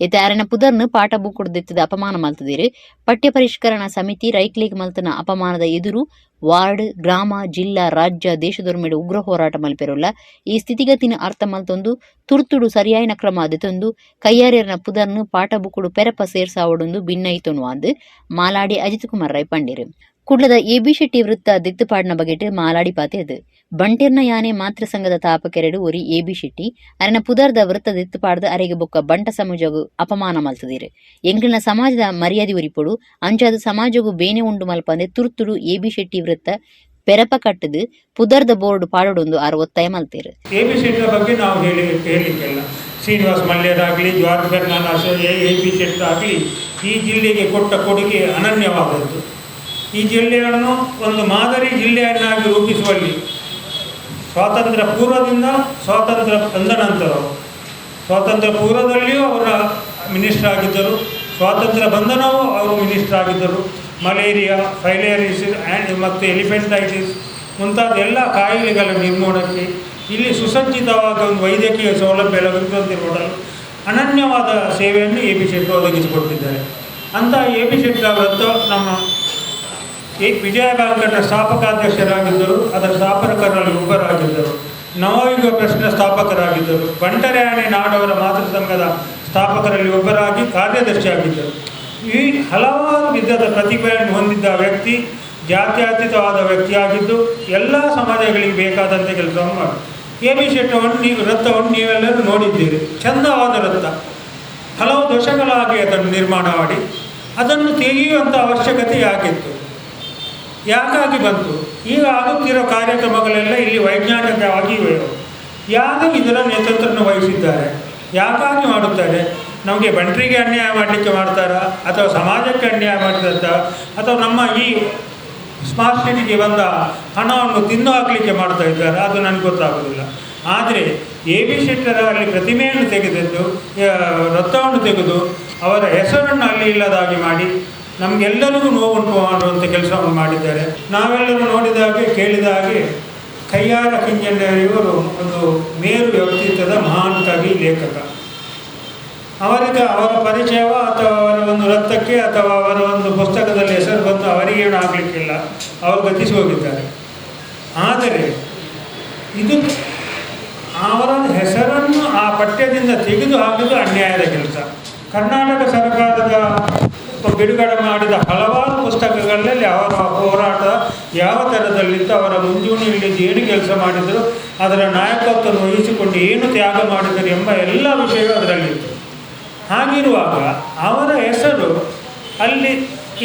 ಇತ್ತ ಅರೆನ ಪುದರ್ನು ಪಾಠ ಬುಕ್ ಕೊಡ್ದೆತ್ತದ ಅಪಮಾನ ಮಲ್ತದಿರು ಪಠ್ಯ ಪರಿಷ್ಕರಣಾ ಸಮಿತಿ ರೈಕ್ಲೇಗ್ ಮಲ್ತನ ಅಪಮಾನದ ಎದುರು ವಾರ್ಡ್ ಗ್ರಾಮ ಜಿಲ್ಲಾ ರಾಜ್ಯ ದೇಶದೊರ್ಮೆಡು ಉಗ್ರ ಹೋರಾಟ ಮಲ್ಪೆರೋಲ್ಲ ಈ ಸ್ಥಿತಿಗತಿನ ಅರ್ಥ ಮಲ್ತೊಂದು ತುರ್ತುಡು ಸರಿಯಾಯಿನ ಕ್ರಮ ಅದೊಂದು ಕೈಯಾರೇರ್ನ ಪುದರ್ನು ಪಾಠ ಬುಕ್ಕುಡು ಪೆರಪ ಸೇರ್ಸಾವಡೊಂದು ಭಿನ್ನೈತೊನು ಅಂದು ಮಾಲಾಡಿ ಅಜಿತ್ ಕುಮಾರ್ ರೈ ಪಂಡಿರು ಕುಡ್ಲದ ಎಬಿ ಶೆಟ್ಟಿ ವೃತ್ತ ದಿತ್ತುಪಾಡ್ನ ಬಗೆಟ್ ಮಾಲಾಡಿ ಪಾತೆ ಅದು ಬಂಟೆರ್ನ ಯಾನೆ ಮಾತೃ ಸಂಘದ ತಾಪಕೆರಡು ಒರಿ ಎಬಿ ಶೆಟ್ಟಿ ಅರೆನ ಪುದರ್ದ ವೃತ್ತ ದಿತ್ತುಪಾಡ್ದ ಅರೆಗೆ ಬೊಕ್ಕ ಬಂಟ ಸಮಾಜಗೂ ಅಪಮಾನ ಮಲ್ತದಿರು ಎಂಗ್ಲಿನ ಸಮಾಜದ ಮರ್ಯಾದೆ ಉರಿಪೊಡು ಅಂಚಾದ ಸಮಾಜಗೂ ಬೇನೆ ಉಂಡು ಮಲ್ಪಂದೆ ತುರ್ತುಡು ಎಬಿ ಶೆಟ್ಟಿ ವೃತ್ತ ಪೆರಪ ಕಟ್ಟದು ಪುದರ್ದ ಬೋರ್ಡ್ ಪಾಡೊಂದು ಆರು ಒತ್ತಾಯ ಮಲ್ತೇರು ಎಬಿ ಶೆಟ್ಟಿ ಬಗ್ಗೆ ನಾವು ಹೇಳಲಿಕ್ಕೆಲ್ಲ ಶ್ರೀನಿವಾಸ್ ಮಲ್ಯರಾಗಲಿ ಜಾರ್ಜ್ ಫೆರ್ನಾಂಡಸ್ ಎಬಿ ಶೆಟ್ಟಿ ಆಗಲಿ ಈ ಜಿಲ್ಲೆಗೆ ಕೊಟ್ಟ ಕೊಡುಗೆ ಅನನ್ಯವಾದದ್ದು. ಈ ಜಿಲ್ಲೆಯನ್ನು ಒಂದು ಮಾದರಿ ಜಿಲ್ಲೆಯನ್ನಾಗಿ ರೂಪಿಸುವಲ್ಲಿ ಸ್ವಾತಂತ್ರ್ಯ ಪೂರ್ವದಿಂದ ಸ್ವಾತಂತ್ರ್ಯ ಬಂದ ನಂತರ ಸ್ವಾತಂತ್ರ್ಯ ಪೂರ್ವದಲ್ಲಿಯೂ ಅವರ ಮಿನಿಸ್ಟರ್ ಆಗಿದ್ದರು, ಸ್ವಾತಂತ್ರ್ಯ ಬಂಧನವೂ ಅವರು ಮಿನಿಸ್ಟರ್ ಆಗಿದ್ದರು. ಮಲೇರಿಯಾ, ಫೈಲೇರಿಯಾಸಿಸ್ ಮತ್ತು ಎಲಿಫೆಂಟೈಟಿಸ್ ಮುಂತಾದ ಎಲ್ಲ ಕಾಯಿಲೆಗಳ ನಿರ್ಮೂಲನಕ್ಕೆ ಇಲ್ಲಿ ಸುಸಜ್ಜಿತವಾದ ಒಂದು ವೈದ್ಯಕೀಯ ಸೌಲಭ್ಯ ಲಭಿಸುವಂತಿರುವುದನ್ನು ಅನನ್ಯವಾದ ಸೇವೆಯನ್ನು ಎ ಬಿ ಶೆಟ್ಟಿ ಒದಗಿಸಿಕೊಟ್ಟಿದ್ದಾರೆ. ಅಂಥ ಎ ಬಿ ಶೆಟ್ಟಿ ಅವರದ್ದು ನಮ್ಮ ವಿಜಯ ಬ್ಯಾಂಕನ್ನ ಸ್ಥಾಪಕಾಧ್ಯಕ್ಷರಾಗಿದ್ದರು, ಅದರ ಸ್ಥಾಪಕರಲ್ಲಿ ಒಬ್ಬರಾಗಿದ್ದರು. ನವಯುಗ ಪ್ರೆಸ್ನ ಸ್ಥಾಪಕರಾಗಿದ್ದರು. ಬಂಟರಾಯಣೆ ನಾಡವರ ಮಾತೃ ಸಂಘದ ಸ್ಥಾಪಕರಲ್ಲಿ ಒಬ್ಬರಾಗಿ ಕಾರ್ಯದರ್ಶಿಯಾಗಿದ್ದರು. ಈ ಹಲವಾರು ವಿಧದ ಪ್ರತಿಭೆಯನ್ನು ಹೊಂದಿದ್ದ ವ್ಯಕ್ತಿ, ಜಾತ್ಯತೀತವಾದ ವ್ಯಕ್ತಿಯಾಗಿದ್ದು ಎಲ್ಲ ಸಮಾಜಗಳಿಗೆ ಬೇಕಾದಂಥ ಕೆಲಸವನ್ನು ಮಾಡಿ ಎ ಬಿ ಶೆಟ್ಟಿ ರಥವನ್ನು ನೀವೆಲ್ಲರೂ ನೋಡಿದ್ದೀರಿ. ಚಂದವಾದ ರಥ, ಹಲವು ದಶಕಗಳಾಗಿ ಅದನ್ನು ನಿರ್ಮಾಣ ಮಾಡಿ ಅದನ್ನು ತೆಗೆಯುವಂಥ ಅವಶ್ಯಕತೆ ಯಾಕಿತ್ತು, ಯಾಕಾಗಿ ಬಂತು? ಈಗ ಆಗುತ್ತಿರೋ ಕಾರ್ಯಕ್ರಮಗಳೆಲ್ಲ ಇಲ್ಲಿ ವೈಜ್ಞಾನಿಕವಾಗಿ ಯಾರು ಇದರ ನೇತೃತ್ವವನ್ನು ವಹಿಸಿದ್ದಾರೆ, ಯಾಕಾಗಿ ಮಾಡುತ್ತಾರೆ? ನಮಗೆ ಬಂಟರಿಗೆ ಅನ್ಯಾಯ ಮಾಡಲಿಕ್ಕೆ ಮಾಡ್ತಾರಾ, ಅಥವಾ ಸಮಾಜಕ್ಕೆ ಅನ್ಯಾಯ ಮಾಡ್ತಾ, ಅಥವಾ ನಮ್ಮ ಈ ಸ್ಮಾರ್ಟ್ ಸಿಟಿಗೆ ಬಂದ ಹಣವನ್ನು ತಿನ್ನು ಹಾಕಲಿಕ್ಕೆ ಮಾಡ್ತಾ ಇದ್ದಾರೆ, ಅದು ನನಗೆ ಗೊತ್ತಾಗೋದಿಲ್ಲ. ಆದರೆ ಎ ಬಿ ಶೆಟ್ಟರ ಅಲ್ಲಿ ಪ್ರತಿಮೆಯನ್ನು ತೆಗೆದದ್ದು, ರಥವನ್ನು ತೆಗೆದು ಅವರ ಹೆಸರನ್ನು ಅಲ್ಲಿ ಇಲ್ಲದಾಗಿ ಮಾಡಿ ನಮಗೆಲ್ಲರಿಗೂ ನೋವುಂಟು ಮಾಡುವಂಥ ಕೆಲಸವನ್ನು ಮಾಡಿದ್ದಾರೆ. ನಾವೆಲ್ಲರೂ ನೋಡಿದ ಹಾಗೆ ಕೇಳಿದ ಹಾಗೆ ಕಯ್ಯಾರ ಕಿಂಜಣ್ಣರಿವರು ಒಂದು ಮೇರು ವ್ಯಕ್ತಿತ್ವದ ಮಹಾನ್ ಕವಿ, ಲೇಖಕ. ಅವರಿಗೆ ಅವರ ಪರಿಚಯವ ಅಥವಾ ಅವರ ಒಂದು ರಥಕ್ಕೆ ಅಥವಾ ಅವರ ಒಂದು ಪುಸ್ತಕದಲ್ಲಿ ಹೆಸರು ಬಂದು ಅವರಿಗೇನು ಆಗಲಿಕ್ಕಿಲ್ಲ, ಅವರು ಗತಿಸಿ ಹೋಗಿದ್ದಾರೆ. ಆದರೆ ಇದು ಅವರ ಹೆಸರನ್ನು ಆ ಪಠ್ಯದಿಂದ ತೆಗೆದು ಹಾಕಿದ್ದು ಅನ್ಯಾಯದ ಕೆಲಸ. ಕರ್ನಾಟಕ ಸರ್ಕಾರದ ಬಿಡುಗಡೆ ಮಾಡಿದ ಹಲವಾರು ಪುಸ್ತಕಗಳಲ್ಲಿ ಅವರ ಹೋರಾಟ ಯಾವ ಥರದಲ್ಲಿತ್ತು, ಅವರ ಮುಂಚೂಣಿಯಲ್ಲಿ ಏನು ಕೆಲಸ ಮಾಡಿದರು, ಅದರ ನಾಯಕತ್ವವನ್ನು ವಹಿಸಿಕೊಂಡು ಏನು ತ್ಯಾಗ ಮಾಡಿದರು ಎಂಬ ಎಲ್ಲ ವಿಷಯವೂ ಅದರಲ್ಲಿತ್ತು. ಹಾಗಿರುವಾಗ ಅವರ ಹೆಸರು ಅಲ್ಲಿ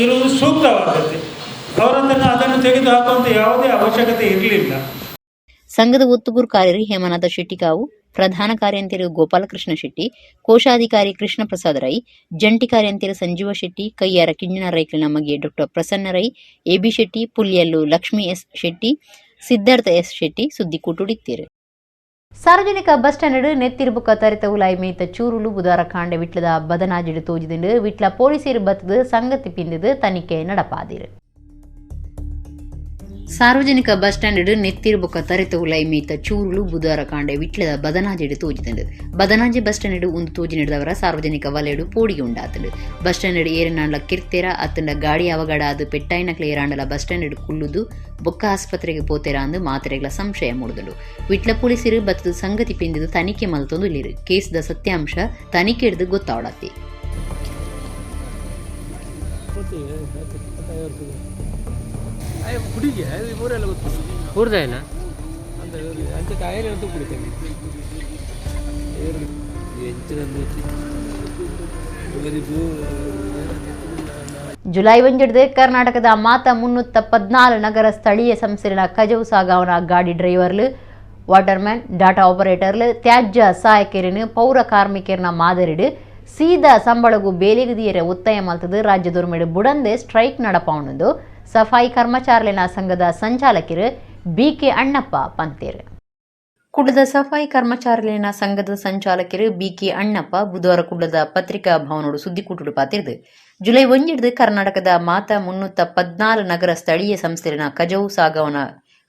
ಇರುವುದು ಸೂಕ್ತವಾದದ್ದು. ಅವರನ್ನು ಅದನ್ನು ತೆಗೆದು ಹಾಕುವಂಥ ಯಾವುದೇ ಅವಶ್ಯಕತೆ ಇರಲಿಲ್ಲ. ಸಂಘದ ಒತ್ತುಗೂರು ಕಾರ್ಯರು ಹೇಮನಾಥ ಶೆಟ್ಟಿ ಕಾವು, ಪ್ರಧಾನ ಕಾರ್ಯಂತಿರು ಗೋಪಾಲಕೃಷ್ಣ ಶೆಟ್ಟಿ, ಕೋಶಾಧಿಕಾರಿ ಕೃಷ್ಣ ಪ್ರಸಾದ್ ರೈ, ಜಂಟಿ ಕಾರ್ಯಂತಿರು ಸಂಜೀವ ಶೆಟ್ಟಿ, ಕಯ್ಯಾರ ಕಿಂಜಣ್ಣ ರೈಕಲಿನ ಮಗೆ doctor Prasanna Rai, A B Shetty, ಪುಲ್ಯಲ್ಲು ಲಕ್ಷ್ಮಿ ಎಸ್ ಶೆಟ್ಟಿ, ಸಿದ್ಧಾರ್ಥ ಎಸ್ ಶೆಟ್ಟಿ ಸುದ್ದಿ ಕೂಟುಡಿತ್ತೇರು. ಸಾರ್ವಜನಿಕ ಬಸ್ ಸ್ಟ್ಯಾಂಡ್ ನೆತ್ತಿರುಬುಕ್ಕ ತರಿತ ಉಲಾಯಿ ಮೇತ ಚೂರುಲು ಬುಧಾರ ಕಾಂಡೆ ವಿಟ್ಲದ ಬದನಾಜಿಡು ತೋಜಿದಿಂಡು ವಿಟ್ಲ ಪೊಲೀಸರು ಬತ್ತದು ಸಂಗತಿ ಪಿಂದಿದು ತನಿಖೆ ನಡಪಾದಿರು. ಸಾರ್ವಜನಿಕ ಬಸ್ ಸ್ಟ್ಯಾಂಡ್ ನೆತ್ತಿರುಬುಕ್ಕ ತರಿತ ಉಲಾಯಿ ಮೇತ ಚೂರುಲು ಬುಧಾರ ಕಾಂಡೆ ವಿಟ್ಲದ ಬದನಾಜಿಡು ತೋಜಿದಿಂಡು ಬದನಾಜಿ ಬಸ್ ಸ್ಟ್ಯಾಂಡ್ ಒಂದು ತೋಜಿ ನಡೆದವರ ಸಾರ್ವಜನಿಕ ವಲಯಡು ಪೋಡಿಗೆ ಉಂಡಾತಂಡು. ಬಸ್ ಸ್ಟ್ಯಾಂಡ್ ಏರನಾಂಡ್ಲ ಕಿರ್ತೆರ ಅತ್ತಂಡ ಗಾಡಿ ಅವಘಡ ಅದು ಪೆಟ್ಟಾಯಿನಕ್ಲೆ ಏರಾಂಡಲ ಬಸ್ ಸ್ಟ್ಯಾಂಡ್ ಕುಳ್ಳುದು ಬೊಕ್ಕ ಆಸ್ಪತ್ರೆಗೆ ಪೋತೆರ ಅಂದು ಮಾತ್ರೆಗಳ ಸಂಶಯ ಮೂಡಿದಳು. ವಿಟ್ಲ ಪೊಲೀಸರು ಬತ್ತದು ಸಂಗತಿ ಪಿಂದಿದು ತನಿಖೆ ಮಲ್ತೊಂದು ಇಲ್ಲಿರು. ಕೇಸ್ದ ಸತ್ಯಾಂಶ ತನಿಖೆ ಹಿಡಿದು ಗೊತ್ತಾವಡತಿ. ಹುಡುಗಿ ಊರೆಲ್ಲ ಗೊತ್ತು ಊರ್ದೇನ ಅಂತ ಅಂಚೆ ತಾಯೇ ಅಂತೂ ಕುಡಿತೇನೆ ಜುಲೈ 1 ಕರ್ನಾಟಕದ ಮಾತ 314 ನಗರ ಸ್ಥಳೀಯ ಸಂಸ್ಥೆಗಳ ಕಜವು ಸಾಗಾವನ ಗಾಡಿ ಡ್ರೈವರ್ಲು ವಾಟರ್ಮ್ಯಾನ್ ಡಾಟಾ ಆಪರೇಟರ್ಲು ತ್ಯಾಜ್ಯ ಸಹಾಯಕರಿನ ಪೌರ ಕಾರ್ಮಿಕರನ ಮಾದರಿಡು ಸೀದಾ ಸಂಬಳಗೂ ಬೇಲೆಗದಿಯರ ಒತ್ತಾಯ ಮಲ್ತದು ರಾಜ್ಯದೊರ್ಮೆಡು ಬುಡಂದೆ ಸ್ಟ್ರೈಕ್ ನಡಪವನದು ಸಫಾಯಿ ಕರ್ಮಚಾರಿಗಳ ಸಂಘದ ಸಂಚಾಲಕರು ಬಿಕೆ ಅಣ್ಣಪ್ಪ ಪಂತೇರು. ಕುಡ್ಲದ ಸಫಾಯಿ ಕರ್ಮಚಾರಿಗಳ ಸಂಘದ ಸಂಚಾಲಕರು ಬಿಕೆ ಅಣ್ಣಪ್ಪ ಬುಧವಾರ ಕುಡ್ಲದ ಪತ್ರಿಕಾ ಭವನೋಡು ಸುದ್ದಿಕೂಟುಡು ಪಾತಿರ್ದು ಜುಲೈ 1 ಕರ್ನಾಟಕದ ಮಾತ 314 ನಗರ ಸ್ಥಳೀಯ ಸಂಸ್ಥೆಗಳ ಕಜವು ಸಾಗವನ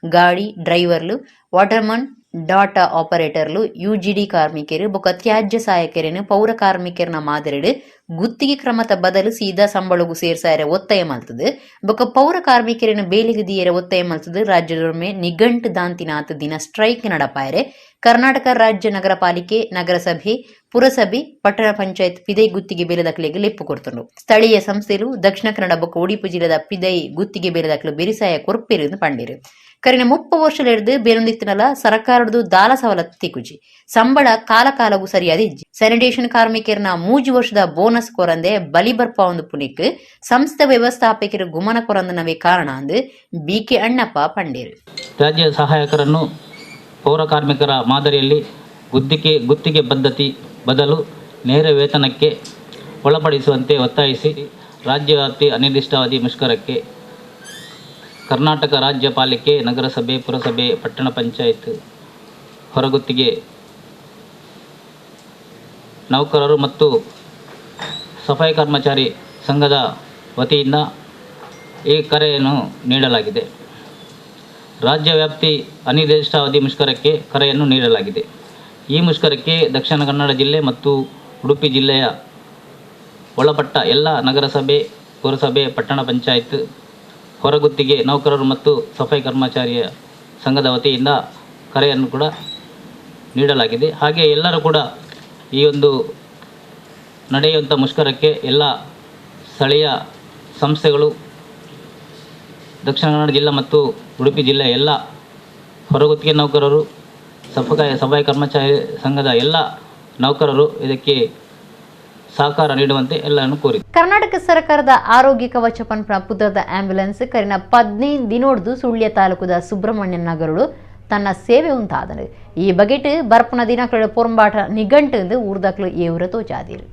ಗಾಡಿ ಡ್ರೈವರ್ಲು ವಾಟರ್ಮನ್ ಡಾಟಾ ಆಪರೇಟರ್ಲು ಯುಜಿಡಿ ಕಾರ್ಮಿಕರು ಬೊಕ ತ್ಯಾಜ್ಯ ಸಹಾಯಕರನ್ನು ಪೌರ ಕಾರ್ಮಿಕರನ ಮಾದರಿಡು ಗುತ್ತಿಗೆ ಕ್ರಮದ ಬದಲು ಸೀದಾ ಸಂಬಳಗೂ ಸೇರ್ಸಾರ ಒತ್ತಾಯ ಮಲ್ತದು ಬೊಕ ಪೌರ ಕಾರ್ಮಿಕರನ್ನು ಬೇಲಿಗದಿಯರ ಒತ್ತಾಯ ಮಲ್ತದು ರಾಜ್ಯದೊರ್ಮೆ ನಿಘಂಟು ದಾಂತಿನಾಥ ದಿನ ಸ್ಟ್ರೈಕ್ ನಡಪಾಯರೆ ಕರ್ನಾಟಕ ರಾಜ್ಯ ನಗರ ಪಾಲಿಕೆ ನಗರಸಭೆ ಪುರಸಭೆ ಪಟ್ಟಣ ಪಂಚಾಯತ್ ಪಿದೈ ಗುತ್ತಿಗೆ ಬೇಲೆ ದಾಖಲೆಗೆ ಲೆಪ್ಪು ಕೊಡ್ತಂಡು ಸ್ಥಳೀಯ ಸಂಸ್ಥೆಲು ದಕ್ಷಿಣ ಕನ್ನಡ ಬೊಕ ಉಡುಪಿ ಜಿಲ್ಲೆದ ಪಿದೈ ಗುತ್ತಿಗೆ ಬೇಲೆ ದಾಖಲು ಬೆರಿಸಾಯ ಕೊರ್ಪೇರು ಪಂಡಿರು ಕರಿನ 30 ವರ್ಷಲೆಡ್ದು ಬೇರೊಂದಿತ್ತಿನಲ ಸರ್ಕಾರದ್ದು ದಾಲ ಸವಲತ್ತು ತಿಕ್ಕುಜಿ ಸಂಬಳ ಕಾಲಕಾಲಗೂ ಸರಿಯಾದ ಇಜ್ಜಿ ಸ್ಯಾನಿಟೇಷನ್ ಕಾರ್ಮಿಕರನ 3 ವರ್ಷದ ಬೋನಸ್ ಕೊರಂದೆ ಬಲಿ ಬರ್ಪ ಒಂದು ಪುಣಿಕ್ ಸಂಸ್ಥೆ ವ್ಯವಸ್ಥಾಪಕರು ಗುಮನ ಕೊರಂದನವೇ ಕಾರಣ ಅಂದು ಬಿಕೆ ಅಣ್ಣಪ್ಪ ಪಂಡೇರು. ರಾಜ್ಯ ಸಹಾಯಕರನ್ನು ಪೌರ ಕಾರ್ಮಿಕರ ಮಾದರಿಯಲ್ಲಿ ಗುತ್ತಿಗೆ ಪದ್ಧತಿ ಬದಲು ನೇರ ವೇತನಕ್ಕೆ ಒಳಪಡಿಸುವಂತೆ ಒತ್ತಾಯಿಸಿ ರಾಜ್ಯವ್ಯಾಪಿ ಅನಿರ್ದಿಷ್ಟಾವಧಿ ಮುಷ್ಕರಕ್ಕೆ ಕರ್ನಾಟಕ ರಾಜ್ಯ ಪಾಲಿಕೆ ನಗರಸಭೆ ಪುರಸಭೆ ಪಟ್ಟಣ ಪಂಚಾಯತ್ ಹೊರಗುತ್ತಿಗೆ ನೌಕರರು ಮತ್ತು ಸಫಾಯಿ ಕರ್ಮಚಾರಿ ಸಂಘದ ವತಿಯಿಂದ ಈ ಕರೆಯನ್ನು ನೀಡಲಾಗಿದೆ. ರಾಜ್ಯ ವ್ಯಾಪ್ತಿ ಅನಿರ್ದಿಷ್ಟಾವಧಿ ಮುಷ್ಕರಕ್ಕೆ ಕರೆಯನ್ನು ನೀಡಲಾಗಿದೆ. ಈ ಮುಷ್ಕರಕ್ಕೆ ದಕ್ಷಿಣ ಕನ್ನಡ ಜಿಲ್ಲೆ ಮತ್ತು ಉಡುಪಿ ಜಿಲ್ಲೆಯ ಒಳಪಟ್ಟ ಎಲ್ಲ ನಗರಸಭೆ ಪುರಸಭೆ ಪಟ್ಟಣ ಪಂಚಾಯತ್ ಹೊರಗುತ್ತಿಗೆ ನೌಕರರು ಮತ್ತು ಸಫಾಯಿ ಕರ್ಮಚಾರಿಯ ಸಂಘದ ವತಿಯಿಂದ ಕರೆಯನ್ನು ಕೂಡ ನೀಡಲಾಗಿದೆ. ಹಾಗೆ ಎಲ್ಲರೂ ಕೂಡ ಈ ಒಂದು ನಡೆಯುವಂಥ ಮುಷ್ಕರಕ್ಕೆ ಎಲ್ಲ ಸ್ಥಳೀಯ ಸಂಸ್ಥೆಗಳು ದಕ್ಷಿಣ ಕನ್ನಡ ಜಿಲ್ಲೆ ಮತ್ತು ಉಡುಪಿ ಜಿಲ್ಲೆಯ ಎಲ್ಲ ಹೊರಗುತ್ತಿಗೆ ನೌಕರರು ಸಫಾಯಿ ಕರ್ಮಚಾರಿ ಸಂಘದ ಎಲ್ಲ ನೌಕರರು ಇದಕ್ಕೆ ಸಹಕಾರ ನೀಡುವಂತೆ ಎಲ್ಲವನ್ನು ಕೋರಿ ಕರ್ನಾಟಕ ಸರ್ಕಾರದ ಆರೋಗ್ಯ ಕವಚ ಪನ್ಪನ ಪುತ್ರದ ಆಂಬ್ಯುಲೆನ್ಸ್ ಕರಿನ 15 ದಿನೋಡ್ದು ಸುಳ್ಯ ತಾಲೂಕದ ಸುಬ್ರಹ್ಮಣ್ಯ ನಗರಡು ತನ್ನ ಸೇವೆ ಉಂಟಾದನು. ಈ ಬಗೆಟ್ ಬರ್ಪನ ದಿನಕಳು ಪೊರಂಬಾಟ ನಿಘಂಟು ಊರ್ದಕ್ಲು ಏವ್ರ ತೋಚಾದಿರು.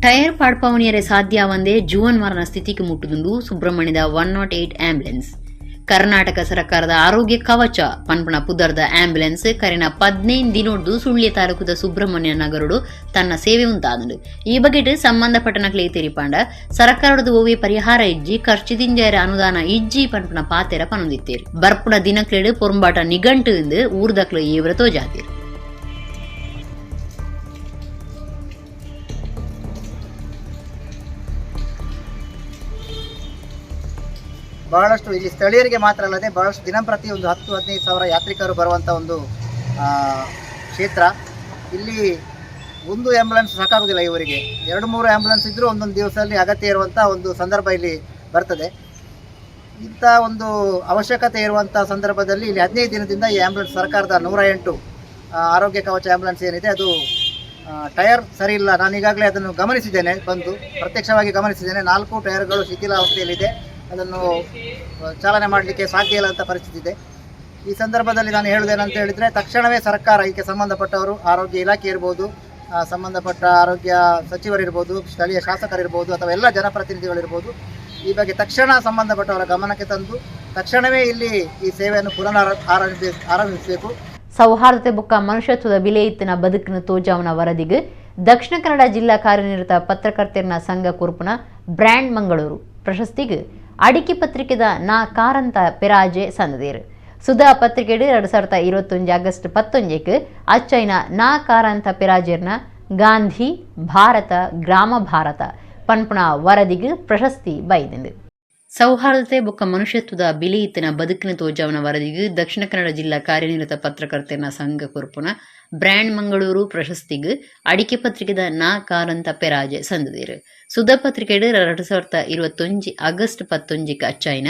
ಟೈರ್ ಪಾಡ್ಪವನಿಯರೆ ಸಾಧ್ಯವಂದೇ ಜೀವನ್ ಮರಣ ಸ್ಥಿತಿಗೆ ಮುಟ್ಟುದುಂಡು ಸುಬ್ರಹ್ಮಣ್ಯದ 108 ಆಂಬ್ಯುಲೆನ್ಸ್ ಕರ್ನಾಟಕ ಸರ್ಕಾರದ ಆರೋಗ್ಯ ಕವಚ ಪನ್ಪಣ ಪುದರ್ದ ಆಂಬ್ಯುಲೆನ್ಸ್ ಕರಿನ 15 ದಿನೋಡ್ದು ಸುಳ್ಯ ತಾಲೂಕದ ಸುಬ್ರಹ್ಮಣ್ಯ ನಗರಡು ತನ್ನ ಸೇವೆ ಉಂಟಾದನು. ಈ ಬಗೆಟ್ ಸಂಬಂಧಪಟ್ಟ ನಕ್ಲೆ ತೆರಿಪಾಂಡ ಸರ್ಕಾರದ ಓವಿ ಪರಿಹಾರ ಇಜ್ಜಿ ಖರ್ಚಿದಿಂಜರ ಅನುದಾನ ಇಜ್ಜಿ ಪನ್ಪಣ ಪಾತೆರ ಪನೊಂದಿತ್ತೇರು. ಬರ್ಪುಣ ದಿನಕ್ಲೆಡು ಪೊರಂಬಾಟ ನಿಘಂಟು ಎಂದು ಊರ್ದಕ್ಲು ಏವ್ರ ತೋಜಾತಿರು. ಬಹಳಷ್ಟು ಇಲ್ಲಿ ಸ್ಥಳೀಯರಿಗೆ ಮಾತ್ರ ಅಲ್ಲದೆ ಬಹಳಷ್ಟು ದಿನಂಪ್ರತಿ ಒಂದು 10-15 ಸಾವಿರ ಯಾತ್ರಿಕರು ಬರುವಂಥ ಒಂದು ಕ್ಷೇತ್ರ. ಇಲ್ಲಿ ಒಂದು ಆ್ಯಂಬುಲೆನ್ಸ್ ಸಾಕಾಗೋದಿಲ್ಲ ಇವರಿಗೆ. 2-3 ಆ್ಯಂಬುಲೆನ್ಸ್ ಇದ್ದರೂ ಒಂದೊಂದು ದಿವಸದಲ್ಲಿ ಅಗತ್ಯ ಇರುವಂಥ ಒಂದು ಸಂದರ್ಭ ಇಲ್ಲಿ ಬರ್ತದೆ. ಇಂಥ ಒಂದು ಅವಶ್ಯಕತೆ ಇರುವಂಥ ಸಂದರ್ಭದಲ್ಲಿ ಇಲ್ಲಿ 15 ದಿನದಿಂದ ಈ ಆ್ಯಂಬುಲೆನ್ಸ್ ಸರ್ಕಾರದ 108 ಆರೋಗ್ಯ ಕವಚ ಆ್ಯಂಬುಲೆನ್ಸ್ ಏನಿದೆ ಅದು ಟೈರ್ ಸರಿ ಇಲ್ಲ. ನಾನು ಈಗಾಗಲೇ ಅದನ್ನು ಗಮನಿಸಿದ್ದೇನೆ, ಪ್ರತ್ಯಕ್ಷವಾಗಿ ಗಮನಿಸಿದ್ದೇನೆ. 4 ಟೈರ್ಗಳು ಶಿಥಿಲಾವಸ್ಥೆಯಲ್ಲಿದೆ. ಅದನ್ನು ಚಾಲನೆ ಮಾಡಲಿಕ್ಕೆ ಸಾಧ್ಯ ಇಲ್ಲ ಅಂತ ಪರಿಸ್ಥಿತಿ ಇದೆ. ಈ ಸಂದರ್ಭದಲ್ಲಿ ನಾನು ಹೇಳುವುದೇನಂತ ಹೇಳಿದರೆ, ತಕ್ಷಣವೇ ಸರ್ಕಾರ ಇದಕ್ಕೆ ಸಂಬಂಧಪಟ್ಟವರು, ಆರೋಗ್ಯ ಇಲಾಖೆ ಇರ್ಬೋದು, ಸಂಬಂಧಪಟ್ಟ ಆರೋಗ್ಯ ಸಚಿವರಿರ್ಬೋದು, ಸ್ಥಳೀಯ ಶಾಸಕರಿರ್ಬೋದು ಅಥವಾ ಎಲ್ಲ ಜನಪ್ರತಿನಿಧಿಗಳಿರ್ಬೋದು, ಈ ಬಗ್ಗೆ ತಕ್ಷಣ ಸಂಬಂಧಪಟ್ಟವರ ಗಮನಕ್ಕೆ ತಂದು ತಕ್ಷಣವೇ ಇಲ್ಲಿ ಈ ಸೇವೆಯನ್ನು ಆರಂಭಿಸಬೇಕು. ಸೌಹಾರ್ದತೆ ಬೊಕ್ಕ ಮನುಷ್ಯತ್ವದ ಬೆಲೆ ಇತ್ತಿನ ಬದುಕಿನ ತೋಜಾವನ ವರದಿಗೆ ದಕ್ಷಿಣ ಕನ್ನಡ ಜಿಲ್ಲಾ ಕಾರ್ಯನಿರತ ಪತ್ರಕರ್ತರ ಸಂಘ ಕುರುಪುನ ಬ್ರ್ಯಾಂಡ್ ಮಂಗಳೂರು ಪ್ರಶಸ್ತಿಗೆ ಅಡಿಕೆ ಪತ್ರಿಕೆದ ನಾ ಕಾರಂತ ಪೆರಾಜೆ ಸಂದದೇರು. ಸುಧಾ ಪತ್ರಿಕೆಡು 2021 ಆಗಸ್ಟ್ 11 ಅಚ್ಚೈನ ನಾ ಕಾರಂತ ಪೆರಾಜೆರ್ನ ಗಾಂಧಿ ಭಾರತ ಗ್ರಾಮ ಭಾರತ ಪನ್ಪುಣ ವರದಿಗೆ ಪ್ರಶಸ್ತಿ ಬೈದಿಂದು. ಸೌಹಾರ್ದತೆ ಬೊಕ್ಕ ಮನುಷ್ಯತ್ವದ ಬೆಲೆ ಇತ್ತಿನ ಬದುಕಿನ ತೋಜಾವನ ವರದಿಗೆ ದಕ್ಷಿಣ ಕನ್ನಡ ಜಿಲ್ಲಾ ಕಾರ್ಯನಿರತ ಪತ್ರಕರ್ತರ ಸಂಘ ಕುರುಪುನ ಬ್ರ್ಯಾಂಡ್ ಮಂಗಳೂರು ಪ್ರಶಸ್ತಿಗೆ ಅಡಿಕೆ ಪತ್ರಿಕೆದ ನಾ ಕಾರಂತ ಪೆರಾಜೆ ಸಂದದೇರು. ಸುಧಪತ್ರಿಕೆಡ್ 2021 ಆಗಸ್ಟ್ 11 ಅಚ್ಚಾಯಿನ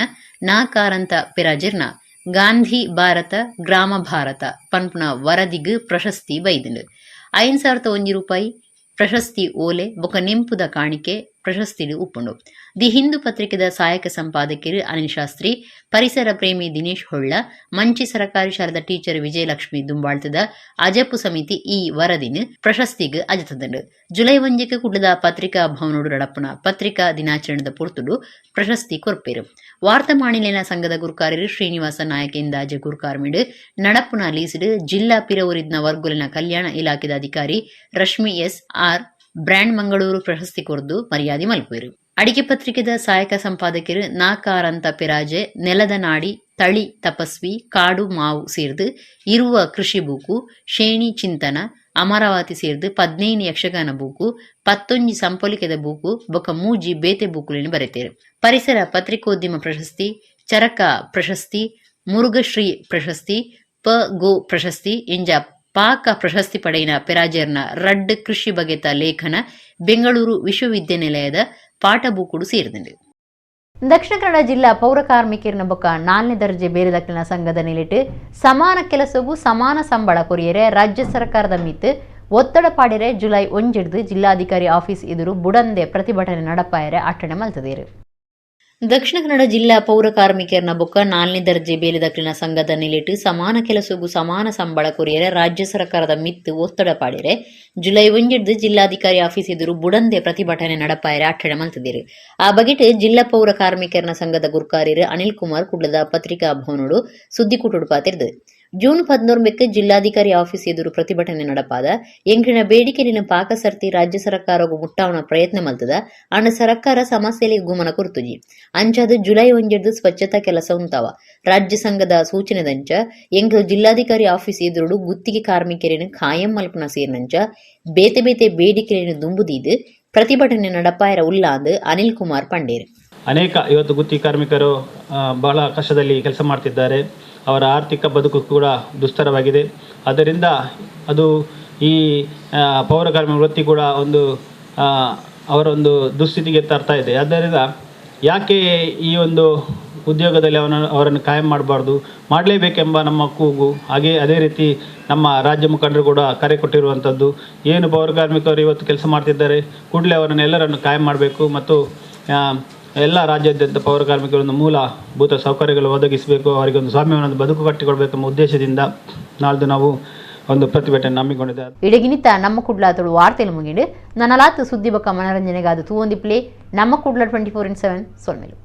ನಾಕಾರಂತ ಪಿರಾಜಿರ್ನ ಗಾಂಧಿ ಭಾರತ ಗ್ರಾಮ ಭಾರತ ಪನ್ಪುನ ವರದಿಗ್ ಪ್ರಶಸ್ತಿ ಬೈದಿಂಡು 5,001 ರೂಪಾಯಿ ಪ್ರಶಸ್ತಿ ಓಲೆ ಬೊಕ ನೆಂಪುದ ಕಾಣಿಕೆ ಪ್ರಶಸ್ತಿಡು ಉಪ್ಪುಂಡು. ದಿ ಹಿಂದೂ ಪತ್ರಿಕೆದ ಸಹಾಯಕ ಸಂಪಾದಕರು ಅನಿಲ್ ಶಾಸ್ತ್ರಿ, ಪರಿಸರ ಪ್ರೇಮಿ ದಿನೇಶ್ ಹೊಳ್ಳ, ಮಂಚಿ ಸರಕಾರಿ ಶಾಲೆದ ಟೀಚರ್ ವಿಜಯಲಕ್ಷ್ಮಿ ದುಂಬಾಳ್ತದ ಅಜಪು ಸಮಿತಿ ಈ ವರದಿನ ಪ್ರಶಸ್ತಿಗ್ ಅಜತದಂಡು. ಜುಲೈ 1 ಕುಡ್ಲದ ಪತ್ರಿಕಾ ಭವನೋಡು ನಡಪುನ ಪತ್ರಿಕಾ ದಿನಾಚರಣೆದ ಪೊರ್ತುಡು ಪ್ರಶಸ್ತಿ ಕೊರ್ಪೇರು. ವಾರ್ತಾ ಮಾಣಿಲೇನ ಸಂಘದ ಗುರುಕಾರ್ಯರು ಶ್ರೀನಿವಾಸ ನಾಯಕ ಇಂದಾಜ ಗುರುಕಾರ್ಮಿಡ್ ನಡಪುನ ಲೀಸಿಡ್ ಜಿಲ್ಲಾ ಪಿರವೂರಿದ್ನ ವರ್ಗುಲಿನ ಕಲ್ಯಾಣ ಇಲಾಖೆದ ಅಧಿಕಾರಿ ರಶ್ಮಿ S.R. ಬ್ರ್ಯಾಂಡ್ ಮಂಗಳೂರು ಪ್ರಶಸ್ತಿ ಕೊರ್ದು ಮರ್ಯಾದೆ ಮಲ್ಪುವರು. ಅಡಿಕೆ ಪತ್ರಿಕೆದ ಸಹಾಯಕ ಸಂಪಾದಕರು ನಾಕಾರಂತ ಪಿರಾಜೆ, ನೆಲದ ನಾಡಿ, ತಳಿ ತಪಸ್ವಿ, ಕಾಡು ಮಾವು ಸೇರ್ದು ಇರುವ ಕೃಷಿ ಬೂಕು, ಶೇಣಿ ಚಿಂತನ, ಅಮರಾವತಿ ಸೇರ್ದು 15 ಯಕ್ಷಗಾನ ಬೂಕು, 11 ಸಂಪೊಲಿಕೆದ ಬೂಕು ಬೊಕ ಮೂಜಿ ಬೇತೆ ಬೂಕುಲಿನ ಬರೆತೇರು. ಪರಿಸರ ಪತ್ರಿಕೋದ್ಯಮ ಪ್ರಶಸ್ತಿ, ಚರಕ ಪ್ರಶಸ್ತಿ, ಮುರುಘಶ್ರೀ ಪ್ರಶಸ್ತಿ, ಪ.ಗೋ ಪ್ರಶಸ್ತಿ ಇಂಜ ಪಾಕ ಪ್ರಶಸ್ತಿ ಪಡೆಯಿನ ಪೆರಾಜರ್ನ ರಡ್ ಕೃಷಿ ಬಗೆತ ಲೇಖನ ಬೆಂಗಳೂರು ವಿಶ್ವವಿದ್ಯಾನಿಲಯದ ಪಾಠ ಬೂಕುಡು ಸೇರಿದಂಡು. ದಕ್ಷಿಣ ಕನ್ನಡ ಜಿಲ್ಲಾ ಪೌರ ಕಾರ್ಮಿಕರಿನ ಬೊಕ್ಕ 4ನೇ ದರ್ಜೆ ಬೇರೆ ದಾಖಲಿನ ಸಂಘದ ನಿಲಿಟ್ಟು ಸಮಾನ ಕೆಲಸಗೂ ಸಮಾನ ಸಂಬಳ ಕೊರಿಯರೆ ರಾಜ್ಯ ಸರ್ಕಾರದ ಮಿತ್ತು ಒತ್ತಡ ಪಾಡಿರೆ ಜುಲೈ 1 ಜಿಲ್ಲಾಧಿಕಾರಿ ಆಫೀಸ್ ಎದುರು ಬುಡಂದೆ ಪ್ರತಿಭಟನೆ ನಡಪಾಯರೆ ಅಟ್ಟಣೆ ಮಲ್ತದೇರು. ದಕ್ಷಿಣ ಕನ್ನಡ ಜಿಲ್ಲಾ ಪೌರ ಕಾರ್ಮಿಕರನ ಬೊಕ್ಕ 4ನೇ ದರ್ಜೆ ಬೇಲೆ ದಾಖಲಿನ ಸಂಘದ ನಿಲಿಟ್ಟು ಸಮಾನ ಕೆಲಸಗೂ ಸಮಾನ ಸಂಬಳ ಕೊರಿಯರೆ ರಾಜ್ಯ ಸರ್ಕಾರದ ಮಿತ್ತು ಒತ್ತಡ ಪಾಡಿರೆ ಜುಲೈ 1 ಜಿಲ್ಲಾಧಿಕಾರಿ ಆಫೀಸ್ ಎದುರು ಬುಡಂದೆ ಪ್ರತಿಭಟನೆ ನಡಪಾಯರೆ ಅಟ್ಟಣೆ ಮಲ್ತದೇರು. ಆ ಬಗೆಟ್ ಜಿಲ್ಲಾ ಪೌರ ಕಾರ್ಮಿಕರನ ಸಂಘದ ಗುರುಕಾರ್ಯರು ಅನಿಲ್ ಕುಮಾರ್ ಕುಡ್ಲದ ಪತ್ರಿಕಾ ಭವನೋಡು ಸುದ್ದಿಕೂಟುಡು ಪಾತಿರ್ದು. ಜೂನ್ 14 ಜಿಲ್ಲಾಧಿಕಾರಿ ಆಫೀಸ್ ಎದುರು ಪ್ರತಿಭಟನೆ ನಡಪಾದ ಎಂಕಿನ ಬೇಡಿಕೆಲಿನ ಪಾಕಸರ್ತಿ ರಾಜ್ಯ ಸರ್ಕಾರಗೂ ಮುಟ್ಟಾವಣ ಪ್ರಯತ್ನ ಮಲ್ತದ ಅಂಡ ಸರ್ಕಾರ ಸಮಸ್ಯೆಲಿ ಗುಮನ ಕುರ್ತುಜಿ ಅಂಚಾದ ಜುಲೈ 1 ಸ್ವಚ್ಛತಾ ಕೆಲಸ ಉಂತಾವ ರಾಜ್ಯ ಸಂಘದ ಸೂಚನೆದಂಚ ಎಂಕ್ಲು ಜಿಲ್ಲಾಧಿಕಾರಿ ಆಫೀಸ್ ಎದುರು ಗುತ್ತಿಗೆ ಕಾರ್ಮಿಕರಿನ ಖಾಯಂ ಮಲ್ಪನ ಸೇರಿನಂಚ ಬೇತೆ ಬೇತೆ ಬೇಡಿಕೆಲಿನ ದುಂಬುದೀದು ಪ್ರತಿಭಟನೆ ನಡಪಾಯರ ಉಲ್ಲಾಂದು ಅನಿಲ್ ಕುಮಾರ್ ಪಂಡೇರು. ಅನೇಕ ಇವತ್ತು ಗುತ್ತಿಗೆ ಕಾರ್ಮಿಕರು ಬಹಳ ಕಷ್ಟದಲ್ಲಿ ಕೆಲಸ ಮಾಡ್ತಿದ್ದಾರೆ. ಅವರ ಆರ್ಥಿಕ ಬದುಕು ಕೂಡ ದುಸ್ತರವಾಗಿದೆ. ಆದ್ದರಿಂದ ಅದು ಈ ಪೌರ ಕಾರ್ಮಿಕ ವೃತ್ತಿ ಕೂಡ ಅವರೊಂದು ದುಸ್ಥಿತಿಗೆ ತರ್ತಾ ಇದೆ. ಆದ್ದರಿಂದ ಯಾಕೆ ಈ ಒಂದು ಉದ್ಯೋಗದಲ್ಲಿ ಅವರನ್ನು ಕಾಯಂ ಮಾಡಬಾರ್ದು, ಮಾಡಲೇಬೇಕೆಂಬ ನಮ್ಮ ಕೂಗು. ಅದೇ ರೀತಿ ನಮ್ಮ ರಾಜ್ಯ ಮುಖಂಡರು ಕೂಡ ಕರೆ ಕೊಟ್ಟಿರುವಂಥದ್ದು, ಏನು ಪೌರ ಕಾರ್ಮಿಕರು ಇವತ್ತು ಕೆಲಸ ಮಾಡ್ತಿದ್ದಾರೆ ಕೂಡಲೇ ಅವರನ್ನು ಎಲ್ಲರನ್ನು ಕಾಯಂ ಮಾಡಬೇಕು ಮತ್ತು ಎಲ್ಲ ರಾಜ್ಯಾದ್ಯಂತ ಪೌರ ಕಾರ್ಮಿಕರೊಂದು ಮೂಲಭೂತ ಸೌಕರ್ಯಗಳು ಒದಗಿಸಬೇಕು, ಅವರಿಗೊಂದು ಸ್ವಾಮ್ಯವನ್ನು ಬದುಕು ಕಟ್ಟಿಕೊಡಬೇಕೆಂಬ ಉದ್ದೇಶದಿಂದ ನಾಳ್ದು ನಾವು ಒಂದು ಪ್ರತಿಭಟನೆ ಹಮ್ಮಿಕೊಂಡಿದೆ. ಇಡಗಿನಿತ ನಮ್ಮ ಕುಡ್ಲಾತಳು ವಾರ್ತೆಲು ಮುಗಿಡು ನನಲಾತು ಸುದ್ದಿ ಬೊಕ್ಕ ಮನರಂಜನೆಗಾದು ತೂವೊಂದಿ ಪ್ಲೇ ನಮ್ಮ ಕುಡ್ಲ 24/7 ಸೊಲ್ಮೆಲು.